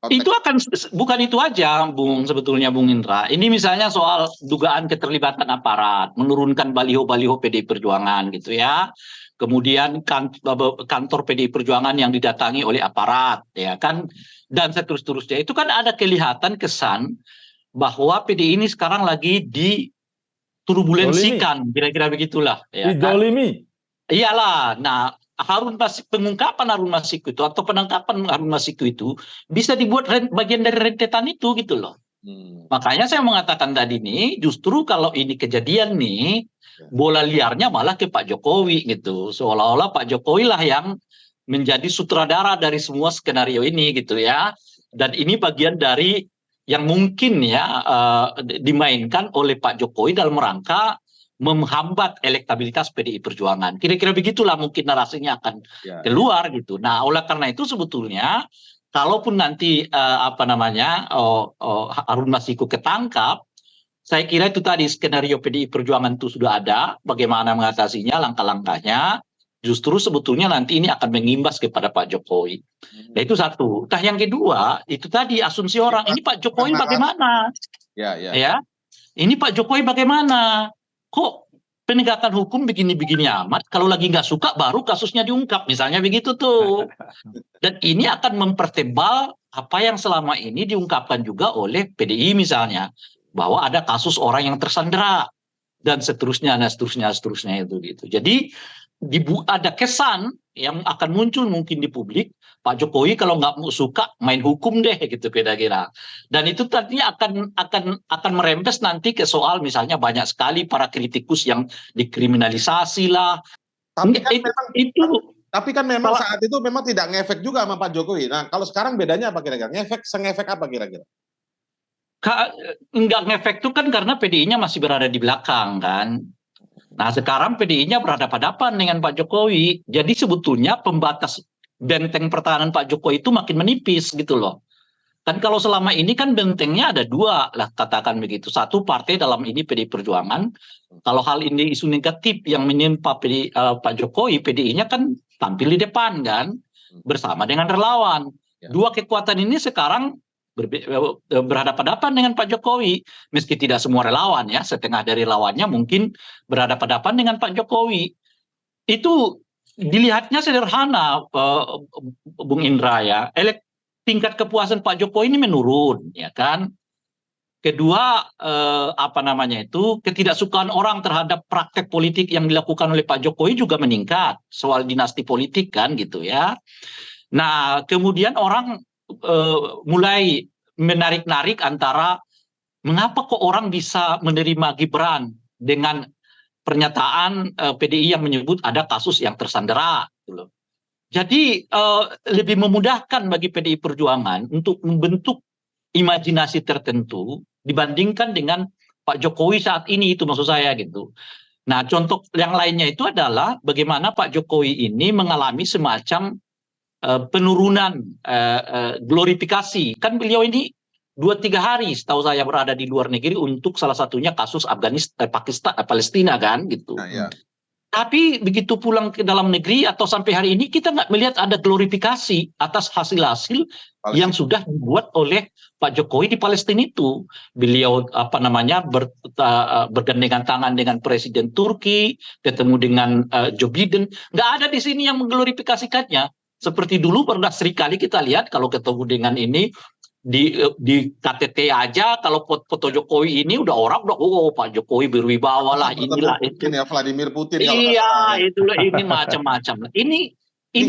Itu akan bukan itu aja, sebetulnya Bung Indra. Ini misalnya soal dugaan keterlibatan aparat, menurunkan baliho-baliho PDI Perjuangan gitu ya. Kemudian kantor PDI Perjuangan yang didatangi oleh aparat, ya kan, dan seterusnya. Itu kan ada kelihatan kesan bahwa PDI ini sekarang lagi diturbulensikan, kira-kira begitulah. Ya, didolimi. Kan? Iyalah. Nah, pengungkapan Harun Masiku itu atau penangkapan Harun Masiku itu bisa dibuat bagian dari rentetan itu gitu loh. Makanya saya mengatakan tadi nih, justru kalau ini kejadian nih, bola liarnya malah ke Pak Jokowi gitu. Seolah-olah Pak Jokowi lah yang menjadi sutradara dari semua skenario ini gitu ya. Dan ini bagian dari yang mungkin ya dimainkan oleh Pak Jokowi dalam rangka menghambat elektabilitas PDI Perjuangan. Kira-kira begitulah mungkin narasinya akan keluar gitu. Nah, oleh karena itu sebetulnya kalaupun nanti Harun Masiku ketangkap, saya kira itu tadi skenario PDI Perjuangan itu sudah ada, bagaimana mengatasinya, langkah-langkahnya. Justru sebetulnya nanti ini akan mengimbas kepada Pak Jokowi. Nah itu satu. Nah yang kedua, itu tadi asumsi orang, ini Pak Jokowi bagaimana? Ya, ini Pak Jokowi bagaimana? Kok penegakan hukum begini-begini amat, kalau lagi nggak suka baru kasusnya diungkap, misalnya begitu tuh. Dan ini akan mempertebal apa yang selama ini diungkapkan juga oleh PDI misalnya, bahwa ada kasus orang yang tersandera dan seterusnya, seterusnya itu gitu. Jadi ada kesan yang akan muncul mungkin di publik, Pak Jokowi kalau nggak mau suka main hukum deh gitu kira-kira. Dan itu tadinya akan merembes nanti ke soal misalnya banyak sekali para kritikus yang dikriminalisasi lah. Tapi kan Itu kan memang saat itu memang tidak ngefek juga sama Pak Jokowi. Nah, kalau sekarang bedanya apa kira-kira? Sengefek apa kira-kira? nggak ngefek tuh kan karena PDI-nya masih berada di belakang kan. Nah sekarang PDI-nya berhadapan-hadapan dengan Pak Jokowi. Jadi sebetulnya pembatas benteng pertahanan Pak Jokowi itu makin menipis gitu loh. Kan kalau selama ini kan bentengnya ada dua lah katakan begitu. Satu partai dalam ini PDI Perjuangan. Kalau hal ini isu negatif yang menimpa Pak Jokowi, PDI-nya kan tampil di depan kan bersama dengan relawan. Dua kekuatan ini sekarang berhadapan-hadapan dengan Pak Jokowi, meski tidak semua relawan ya, setengah dari relawannya mungkin berhadapan-hadapan dengan Pak Jokowi. Itu dilihatnya sederhana, Bung Indra ya. Tingkat kepuasan Pak Jokowi ini menurun, ya kan. Kedua, ketidaksukaan orang terhadap praktek politik yang dilakukan oleh Pak Jokowi juga meningkat, soal dinasti politik kan gitu ya. Nah, kemudian orang mulai menarik-narik antara mengapa kok orang bisa menerima Gibran dengan pernyataan PDI yang menyebut ada kasus yang tersandera. Gitu. Jadi lebih memudahkan bagi PDI Perjuangan untuk membentuk imajinasi tertentu dibandingkan dengan Pak Jokowi saat ini, itu maksud saya gitu. Nah, contoh yang lainnya itu adalah bagaimana Pak Jokowi ini mengalami semacam penurunan glorifikasi. Kan beliau ini 2-3 hari setahu saya berada di luar negeri untuk salah satunya kasus Palestina kan gitu. Nah, ya. Tapi begitu pulang ke dalam negeri atau sampai hari ini kita nggak melihat ada glorifikasi atas hasil-hasil yang sudah dibuat oleh Pak Jokowi di Palestina itu. Beliau bergandengan tangan dengan Presiden Turki, ketemu dengan Joe Biden. Nggak ada di sini yang mengglorifikasikannya. Seperti dulu pernah serikali kita lihat kalau ketemu dengan ini di KTT aja, kalau foto Jokowi ini orang udah Pak Jokowi berwibawa lah, inilah itu. Ya Vladimir Putin. Iya, itulah ini macam-macam. Ini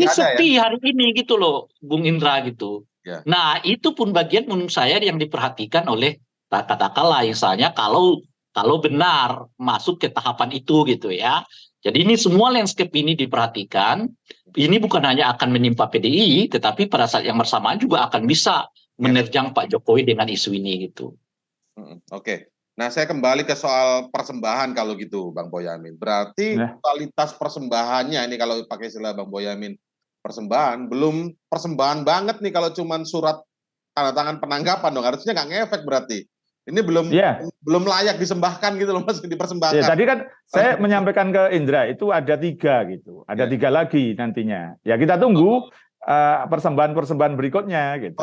sepi ya hari ini gitu loh, Bung Indra gitu. Ya. Nah, itu pun bagian menurut saya yang diperhatikan oleh katakanlah misalnya kalau benar masuk ke tahapan itu gitu ya. Jadi ini semua landscape ini diperhatikan. Ini bukan hanya akan menimpa PDI, tetapi pada saat yang bersamaan juga akan bisa menerjang Pak Jokowi dengan isu ini gitu. Oke. Nah, saya kembali ke soal persembahan kalau gitu, Bang Boyamin. Berarti kualitas persembahannya ini kalau pakai istilah Bang Boyamin, persembahan belum persembahan banget nih kalau cuman surat tanda tangan penanggapan dong. Harusnya nggak ngefek berarti. Ini belum layak disembahkan gitu loh, Mas, dipersembahkan. Ya, tadi kan saya menyampaikan ke Indra itu ada 3 gitu, ada 3 lagi nantinya. Ya kita tunggu persembahan-persembahan berikutnya gitu.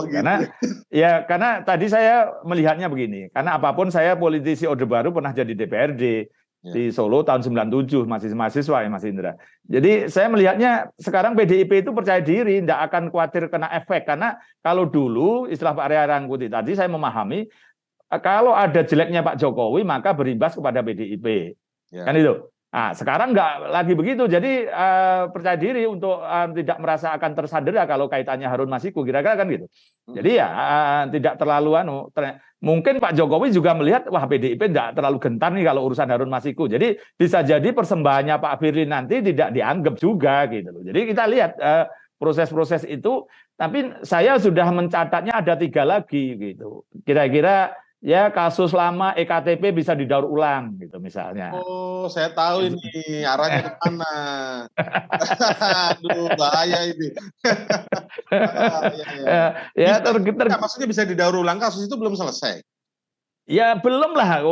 Karena tadi saya melihatnya begini, karena apapun saya politisi Orde Baru pernah jadi DPRD di Solo tahun 97 masih mahasiswa ya Mas Indra. Jadi saya melihatnya sekarang PDIP itu percaya diri, tidak akan khawatir kena efek, karena kalau dulu istilah Pak Ria Rangkuti tadi saya memahami kalau ada jeleknya Pak Jokowi maka berimbas kepada PDIP, kan itu. Nah, sekarang nggak lagi begitu, jadi percaya diri untuk tidak merasa akan tersandera kalau kaitannya Harun Masiku, kira-kira kan gitu. Jadi ya tidak terlalu mungkin Pak Jokowi juga melihat wah PDIP tidak terlalu gentar nih kalau urusan Harun Masiku. Jadi bisa jadi persembahannya Pak Firly nanti tidak dianggap juga gitu loh. Jadi kita lihat proses-proses itu, tapi saya sudah mencatatnya ada 3 lagi gitu. Kira-kira ya kasus lama EKTP bisa didaur ulang gitu misalnya. Oh, saya tahu ini arahnya ke mana. Aduh, bahaya ini. Maksudnya bisa didaur ulang, kasus itu belum selesai. Ya belum lah.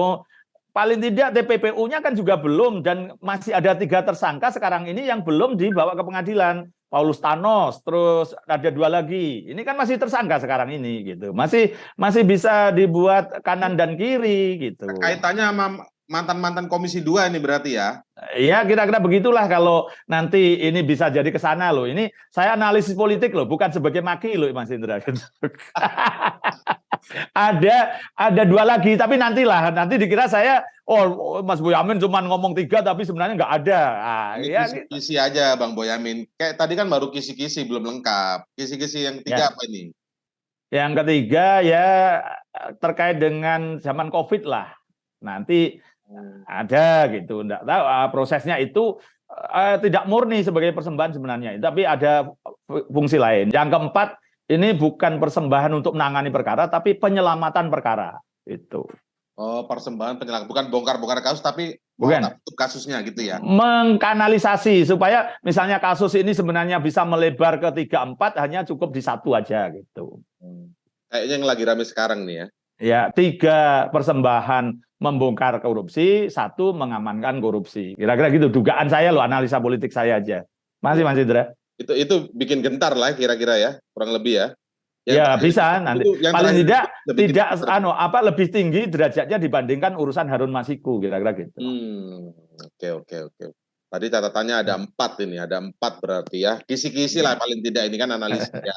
Paling tidak TPPU-nya kan juga belum, dan masih ada 3 tersangka sekarang ini yang belum dibawa ke pengadilan. Paulus Thanos, terus ada 2 lagi. Ini kan masih tersangka sekarang ini gitu. Masih bisa dibuat kanan dan kiri gitu. Kaitannya sama mantan-mantan Komisi 2 ini berarti ya? Ya kira-kira begitulah kalau nanti ini bisa jadi ke sana loh. Ini saya analisis politik loh, bukan sebagai maki loh Mas Indra. Ada dua lagi, tapi nanti dikira saya, oh Mas Boyamin cuma ngomong 3, tapi sebenarnya nggak ada. Nah, Ini ya, kisi-kisi aja Bang Boyamin. Kayak tadi kan baru kisi-kisi belum lengkap. Kisi-kisi yang ketiga apa ini? Yang ketiga ya terkait dengan zaman COVID lah. Nanti ada gitu, enggak tahu prosesnya itu tidak murni sebagai persembahan sebenarnya, tapi ada fungsi lain. Yang keempat, ini bukan persembahan untuk menangani perkara, tapi penyelamatan perkara itu. Oh, persembahan penyelamatan, bukan bongkar-bongkar kasus, tapi bukan tutup kasusnya gitu ya. Mengkanalisasi supaya misalnya kasus ini sebenarnya bisa melebar ke 3-4, hanya cukup di 1 aja gitu. Kayaknya yang lagi rame sekarang nih ya. Ya, 3 persembahan membongkar korupsi, 1 mengamankan korupsi. Kira-kira gitu dugaan saya loh, analisa politik saya aja. Masih Mas Indra? Itu bikin gentar lah kira-kira ya, kurang lebih ya. Ya bisa nanti. Paling tidak lebih tinggi derajatnya dibandingkan urusan Harun Masiku, kira-kira gitu. Oke. Tadi catatannya ada 4 ini, ada 4 berarti ya. Kisi-kisi lah paling tidak, ini kan analisis ya.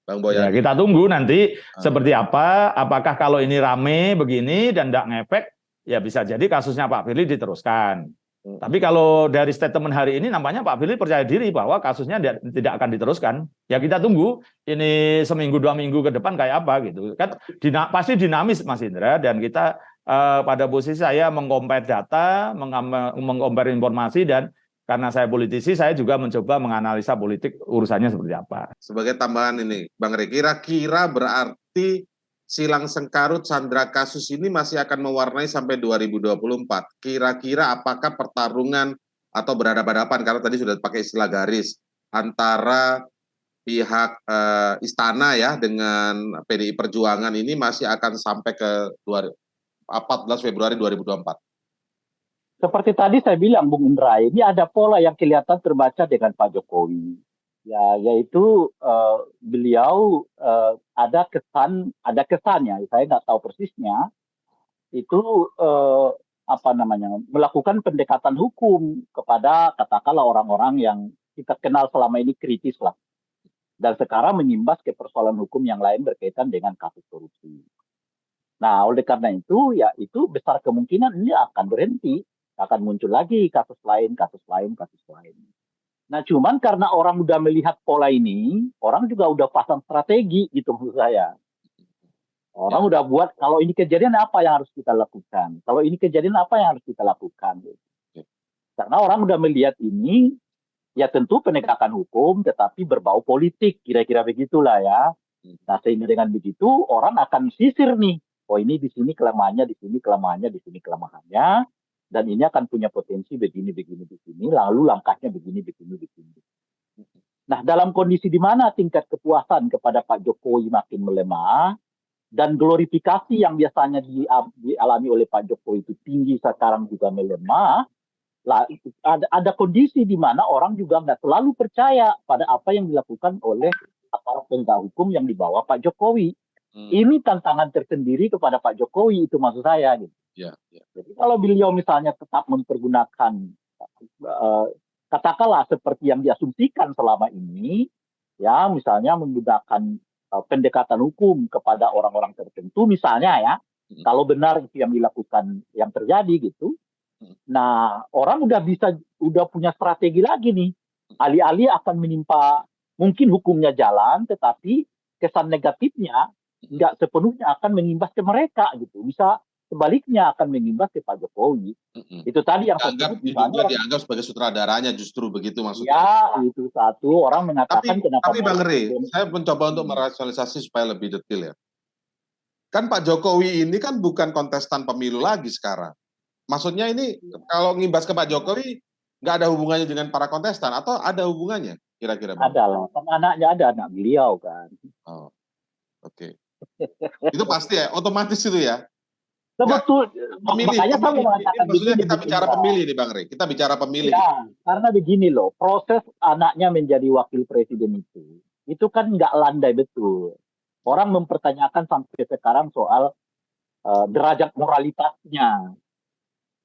Bang Boyan. Ya, kita tunggu nanti seperti apa. Apakah kalau ini rame begini dan tidak ngefek, ya bisa jadi kasusnya Pak Firly diteruskan. Tapi kalau dari statement hari ini nampaknya Pak Firly percaya diri bahwa kasusnya tidak akan diteruskan. Ya kita tunggu ini seminggu 2 minggu ke depan kayak apa gitu. Kan pasti dinamis Mas Indra, dan kita pada posisi saya mengcompare data, mengcompare informasi, dan karena saya politisi, saya juga mencoba menganalisa politik urusannya seperti apa. Sebagai tambahan ini, Bang Rey, kira-kira berarti silang sengkarut sandra kasus ini masih akan mewarnai sampai 2024. Kira-kira apakah pertarungan atau berhadapan-hadapan, karena tadi sudah pakai istilah garis, antara pihak istana ya dengan PDI Perjuangan ini masih akan sampai ke 14 Februari 2024? Seperti tadi saya bilang, Bung Indra, ini ada pola yang kelihatan terbaca dengan Pak Jokowi. Ya, yaitu beliau ada kesannya, saya nggak tahu persisnya, itu melakukan pendekatan hukum kepada katakanlah orang-orang yang kita kenal selama ini kritis lah, dan sekarang menyimbas ke persoalan hukum yang lain berkaitan dengan kasus korupsi. Nah, oleh karena itu, ya itu besar kemungkinan ini akan berhenti, akan muncul lagi kasus lain. Nah, cuman karena orang udah melihat pola ini, orang juga udah pasang strategi gitu menurut saya. Orang udah buat, kalau ini kejadian apa yang harus kita lakukan? Kalau ini kejadian apa yang harus kita lakukan? Karena orang udah melihat ini, ya tentu penegakan hukum, tetapi berbau politik, kira-kira begitulah ya. Nah, sehingga dengan begitu, orang akan sisir nih. Oh, ini di sini kelemahannya, di sini kelemahannya, di sini kelemahannya. Dan ini akan punya potensi begini, lalu langkahnya begini. Nah, dalam kondisi di mana tingkat kepuasan kepada Pak Jokowi makin melemah, dan glorifikasi yang biasanya dialami oleh Pak Jokowi itu tinggi, sekarang juga melemah, ada kondisi di mana orang juga nggak selalu percaya pada apa yang dilakukan oleh aparat penegak hukum yang dibawa Pak Jokowi. Ini tantangan tersendiri kepada Pak Jokowi, itu maksud saya gitu. Jadi kalau beliau misalnya tetap mempergunakan katakanlah seperti yang diasumsikan selama ini, ya misalnya menggunakan pendekatan hukum kepada orang-orang tertentu misalnya ya, kalau benar itu yang dilakukan, yang terjadi gitu. Nah, orang udah punya strategi lagi nih. Alih-alih akan menimpa, mungkin hukumnya jalan, tetapi kesan negatifnya nggak sepenuhnya akan mengimbas ke mereka gitu. Bisa sebaliknya akan mengimbas ke Pak Jokowi. Itu tadi yang dianggap sebagai sutradaranya, justru begitu maksudnya. Ya, itu satu orang mengatakan tapi Bang Rey, saya mencoba untuk merasionalisasi supaya lebih detail ya. Kan Pak Jokowi ini kan bukan kontestan pemilu lagi sekarang. Maksudnya ini kalau ngimbas ke Pak Jokowi nggak ada hubungannya dengan para kontestan, atau ada hubungannya kira-kira? Ada lah, kan anaknya ada, anak beliau kan. Oh, oke. Itu pasti ya, otomatis itu ya. Betul. Makanya saya mengatakan maksudnya kita bicara pemilih nih Bang Rey, kita bicara pemilih. Ya, karena begini loh, proses anaknya menjadi wakil presiden itu kan nggak landai betul. Orang mempertanyakan sampai sekarang soal derajat moralitasnya.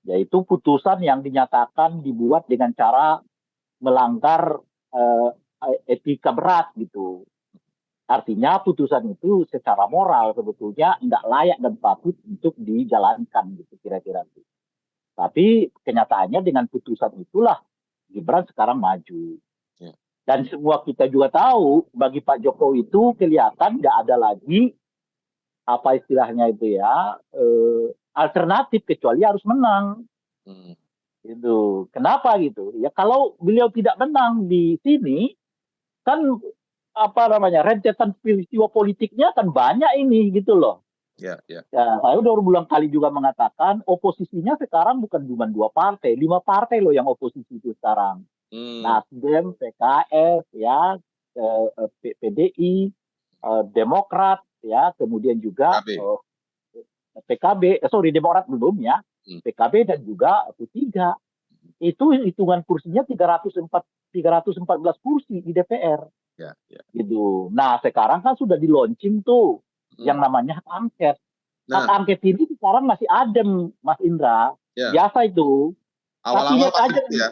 yaitu putusan yang dinyatakan dibuat dengan cara melanggar eh, etika berat gitu. Artinya putusan itu secara moral sebetulnya tidak layak dan patut untuk dijalankan gitu kira-kira. Tapi kenyataannya dengan putusan itulah Gibran sekarang maju. Ya. Dan semua kita juga tahu bagi Pak Jokowi itu kelihatan nggak ada lagi apa istilahnya itu ya alternatif kecuali harus menang. Hmm. Gitu. Kenapa gitu? Ya kalau beliau tidak menang di sini kan apa namanya rentetan peristiwa politiknya kan banyak ini gitu loh. Ya, ya. Ya, saya udah berulang kali juga mengatakan oposisinya sekarang bukan cuma 2 partai, 5 partai loh yang oposisi itu sekarang. Hmm. Nasdem, PKS, ya, PDI, Demokrat, ya, kemudian juga PKB. PKB, sorry Demokrat belum ya, PKB dan juga P3. Itu hitungan kursinya 314 kursi di DPR. Ya, ya. Gitu. Nah sekarang kan sudah di launching tuh yang namanya hak angket. Hak Nah, angket ini sekarang masih adem, Mas Indra. ya. Biasa itu. Tapi Awal-awal lihat pasti aja gitu ya.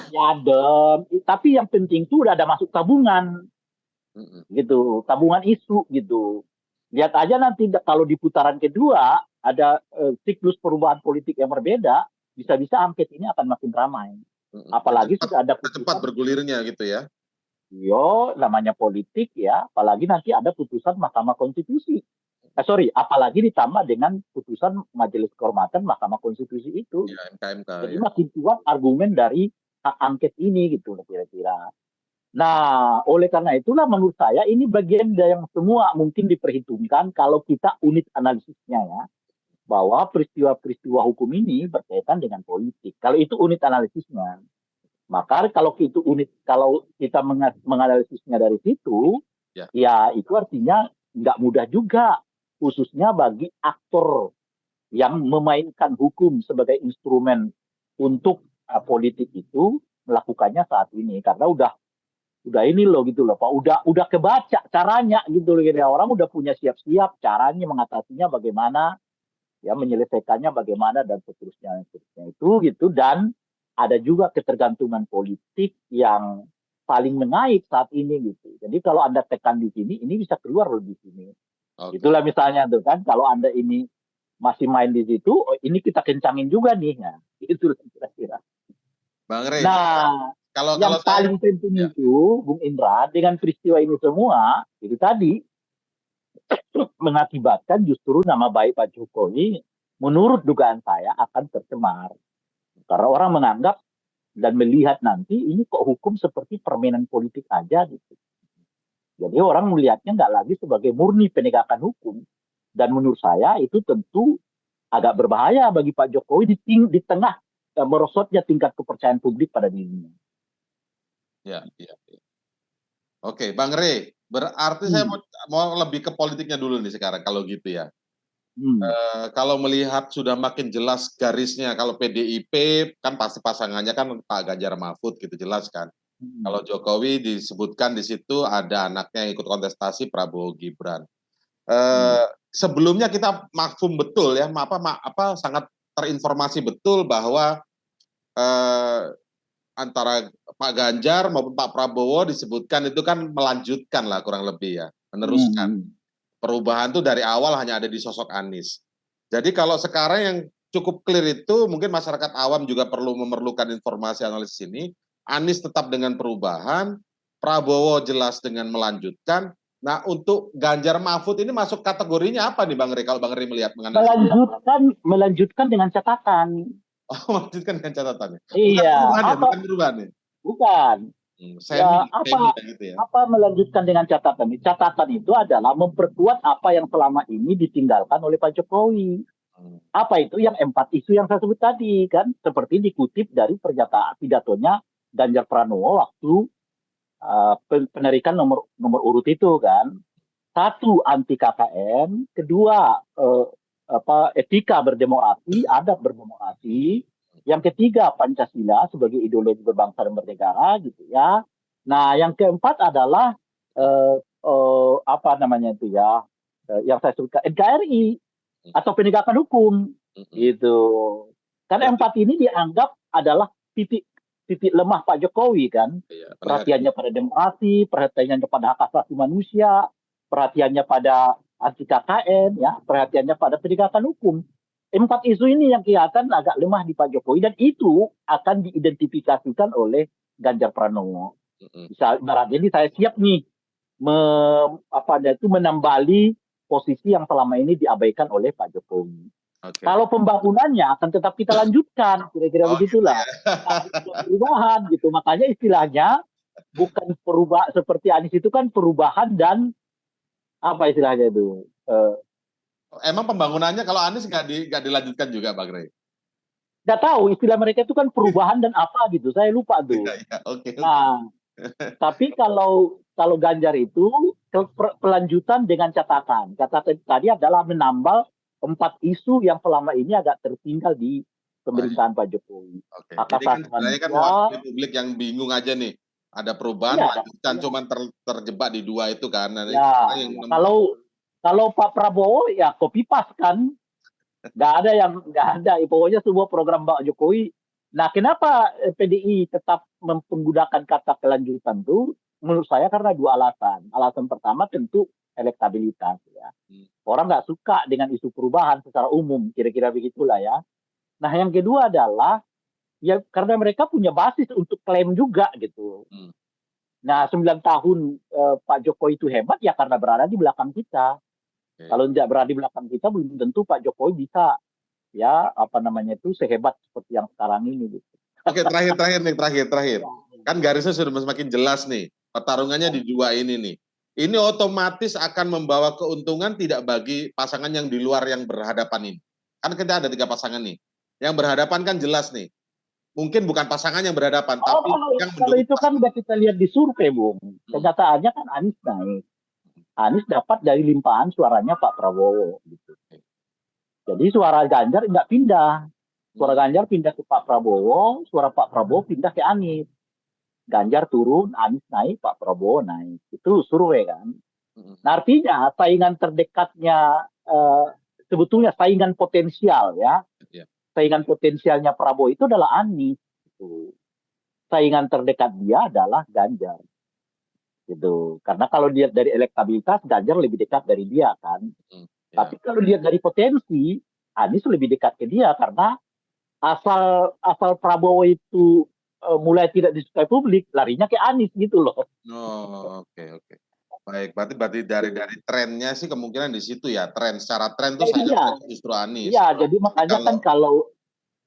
ya adem. Tapi yang penting tuh udah ada masuk tabungan, Mm-mm. gitu. Tabungan isu gitu. Lihat aja nanti kalau di putaran kedua ada siklus perubahan politik yang berbeda, bisa-bisa angket ini akan makin ramai. Mm-mm. Apalagi sudah ada Cepat bergulirnya gitu ya. yo namanya politik ya, apalagi nanti ada putusan Mahkamah Konstitusi. Apalagi ditambah dengan putusan Majelis Kehormatan Mahkamah Konstitusi itu. Ya, MKMK Jadi ya. makin kuat argumen dari hak angket ini gitu kira-kira. Nah, oleh karena itulah menurut saya ini bagian dari yang semua mungkin diperhitungkan kalau kita unit analisisnya ya, bahwa peristiwa-peristiwa hukum ini berkaitan dengan politik. Kalau itu unit analisisnya. Maka kalau kita menganalisisnya dari situ, Ya. ya itu artinya nggak mudah juga, khususnya bagi aktor yang memainkan hukum sebagai instrumen untuk politik itu melakukannya saat ini, karena udah ini loh gitu loh Pak, udah kebaca caranya gitu loh, ya. Orang udah punya siap-siap caranya mengatasinya bagaimana, ya menyelesaikannya bagaimana dan seterusnya itu gitu. Dan ada juga ketergantungan politik yang paling mengait saat ini gitu. Jadi kalau Anda tekan di sini, ini bisa keluar loh di sini. Oke. Itulah misalnya tuh kan, kalau Anda ini masih main di situ, oh, ini kita kencangin juga nih. Nah, itu kira-kira. Bang Rey, Nah, kalau yang saya paling penting ya. itu, Bung Indra, dengan peristiwa ini semua, itu tadi mengakibatkan justru nama baik Pak Jokowi, menurut dugaan saya akan tercemar. Karena orang menganggap dan melihat nanti ini kok hukum seperti permainan politik aja gitu. Jadi orang melihatnya nggak lagi sebagai murni penegakan hukum. Dan menurut saya itu tentu agak berbahaya bagi Pak Jokowi di tengah merosotnya tingkat kepercayaan publik pada dirinya. Ya, ya, ya. Oke, Bang Rey, berarti saya mau lebih ke politiknya dulu nih sekarang kalau gitu ya. Kalau melihat sudah makin jelas garisnya, kalau PDIP kan pasti pasangannya kan Pak Ganjar Mahfud gitu, jelas kan. Kalau Jokowi disebutkan di situ ada anaknya yang ikut kontestasi, Prabowo Gibran. Sebelumnya kita mafhum betul ya, sangat terinformasi betul bahwa antara Pak Ganjar maupun Pak Prabowo disebutkan itu kan melanjutkan lah kurang lebih ya, meneruskan. Perubahan itu dari awal hanya ada di sosok Anies. Jadi kalau sekarang yang cukup clear itu mungkin masyarakat awam juga memerlukan informasi analisis ini. Anies tetap dengan perubahan, Prabowo jelas dengan melanjutkan. Nah untuk Ganjar Mahfud ini masuk kategorinya apa nih Bang Rey? Kalau Bang Rey melihat menganalisis. Melanjutkan dengan catatan. Oh, melanjutkan dengan catatannya. Iya. Bukan perubahan ya? Bukan. Apa melanjutkan dengan catatan? Catatan itu adalah memperkuat apa yang selama ini ditinggalkan oleh Pak Jokowi. Apa itu? Yang 4 isu yang saya sebut tadi kan, seperti dikutip dari pernyataan pidatonya Ganjar Pranowo waktu penarikan nomor urut itu kan. 1, anti KKN, 2, etika berdemokrasi, adab berdemokrasi. Yang 3, Pancasila sebagai ideologi berbangsa dan bernegara gitu ya. Nah, yang keempat adalah yang saya sebutkan NKRI atau penegakan hukum gitu. Karena 4 ini dianggap adalah titik lemah Pak Jokowi kan. Iya, Perhatiannya pada demokrasi, perhatiannya pada hak asasi manusia, perhatiannya pada anti KKN, ya, perhatiannya pada penegakan hukum. 4 isu ini yang kelihatan agak lemah di Pak Jokowi dan itu akan diidentifikasikan oleh Ganjar Pranowo. Bisa ibaratnya ini saya siap nih menambali posisi yang selama ini diabaikan oleh Pak Jokowi. Oke. Kalau pembangunannya akan tetap kita lanjutkan, kira-kira begitulah. Perubahan gitu, makanya istilahnya bukan perubahan seperti Anies itu kan perubahan dan apa istilahnya itu? Emang pembangunannya kalau Anies nggak dilanjutkan juga, Bang Rey? Nggak tahu istilah mereka itu kan perubahan dan apa gitu, saya lupa tuh. Ya, oke. Nah, tapi kalau Ganjar itu pelanjutan dengan catatan. Catatan tadi adalah menambal 4 isu yang selama ini agak tertinggal di pemerintahan Pak Jokowi. Oke. Hak Jadi kan asasi sebenarnya kan manusia. wakil publik yang bingung aja nih. Ada perubahan, Iya, lanjutan, cuman terjebak di 2 itu kan. Nah, Ya, yang kalau Pak Prabowo ya copy paste kan, nggak ada. Pokoknya semua program Pak Jokowi. Nah, kenapa PDI tetap menggunakan kata kelanjutan tuh? Menurut saya karena 2 alasan. Alasan pertama tentu elektabilitas ya. Orang nggak suka dengan isu perubahan secara umum, kira-kira begitulah ya. Nah, yang kedua adalah ya karena mereka punya basis untuk klaim juga gitu. Nah, 9 tahun Pak Jokowi itu hebat ya karena berada di belakang kita. Kalau tidak berada di belakang kita, belum tentu Pak Jokowi bisa ya sehebat seperti yang sekarang ini. Gitu. Oke, terakhir. Kan garisnya sudah semakin jelas nih. Pertarungannya di 2 ini nih. Ini otomatis akan membawa keuntungan tidak bagi pasangan yang di luar yang berhadapan ini. Kan kita ada 3 pasangan nih. Yang berhadapan kan jelas nih. Mungkin bukan pasangan yang berhadapan, tapi yang kalau itu kan udah kita lihat di survei, Bung. Kenyataannya kan Anies naik. Anies dapat dari limpahan suaranya Pak Prabowo. Gitu. Jadi suara Ganjar nggak pindah. Suara Ganjar pindah ke Pak Prabowo, suara Pak Prabowo pindah ke Anies. Ganjar turun, Anies naik, Pak Prabowo naik. Itu survei kan. Nah, artinya saingan terdekatnya, sebetulnya saingan potensial ya. Saingan potensialnya Prabowo itu adalah Anies. Gitu. Saingan terdekat dia adalah Ganjar. Gitu. Karena kalau dilihat dari elektabilitas, Ganjar lebih dekat dari dia kan. Tapi kalau dilihat dari potensi, Anies lebih dekat ke dia karena asal Prabowo itu mulai tidak disukai publik, larinya ke Anies gitu loh. Oh, oke. Baik, berarti dari trennya sih kemungkinan di situ ya. Secara tren tuh saya justru Anies. Iya, jadi makanya kan kalau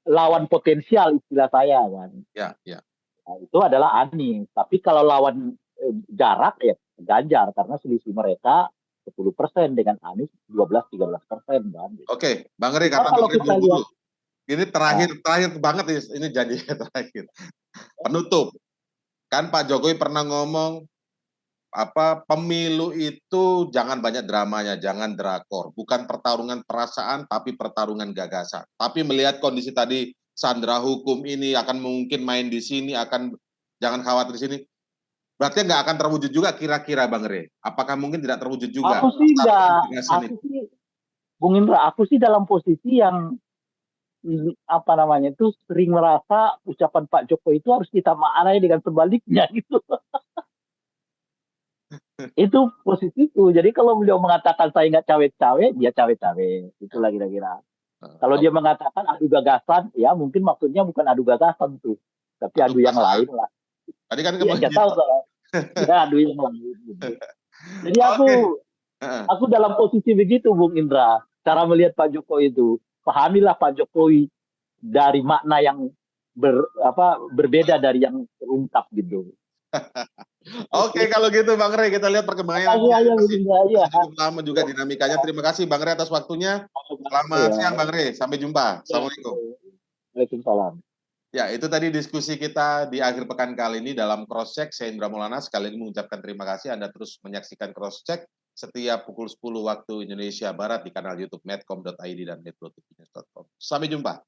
lawan potensial istilah saya kan. Ya. Nah, itu adalah Anies. Tapi kalau lawan jarak ya Ganjar karena selisih mereka 10% dengan Anies 12-13% kan. Oke, Bang Rey, karena kalau Bang Rey kita belum lihat, ini terakhir banget ini janjinya terakhir. Penutup. Kan Pak Jokowi pernah ngomong pemilu itu jangan banyak dramanya, jangan drakor. Bukan pertarungan perasaan, tapi pertarungan gagasan. Tapi melihat kondisi tadi, sandera hukum ini akan mungkin main di sini, jangan khawatir di sini. Berarti nggak akan terwujud juga kira-kira Bang Rey? Apakah mungkin tidak terwujud juga? Aku sih Bung Indra, aku sih dalam posisi yang sering merasa ucapan Pak Jokowi itu harus kita maknai dengan sebaliknya gitu. Itu posisiku. Jadi kalau beliau mengatakan saya nggak cawe-cawe, dia cawe-cawe. Itulah kira-kira. Kalau dia mengatakan adu gagasan, ya mungkin maksudnya bukan adu gagasan tuh, tapi adu yang lain lah. Tadi kan nggak tahu kalau adu yang lain. Gitu. Jadi aku dalam posisi begitu, Bung Indra. Cara melihat Pak Jokowi itu, pahamilah Pak Jokowi dari makna yang berbeda dari yang terungkap gitu. Oke, kalau gitu Bang Rey, kita lihat perkembangannya. Cukup lama juga dinamikanya. Terima kasih Bang Rey atas waktunya. Selamat siang Bang Rey, sampai jumpa. Assalamualaikum. Waalaikumsalam. Ya, itu tadi diskusi kita di akhir pekan kali ini dalam Cross Check. Saya Indra Maulana, sekali ini mengucapkan terima kasih Anda terus menyaksikan Cross Check setiap pukul 10 waktu Indonesia Barat di kanal YouTube medcom.id dan metrotvnews.com. Sampai jumpa.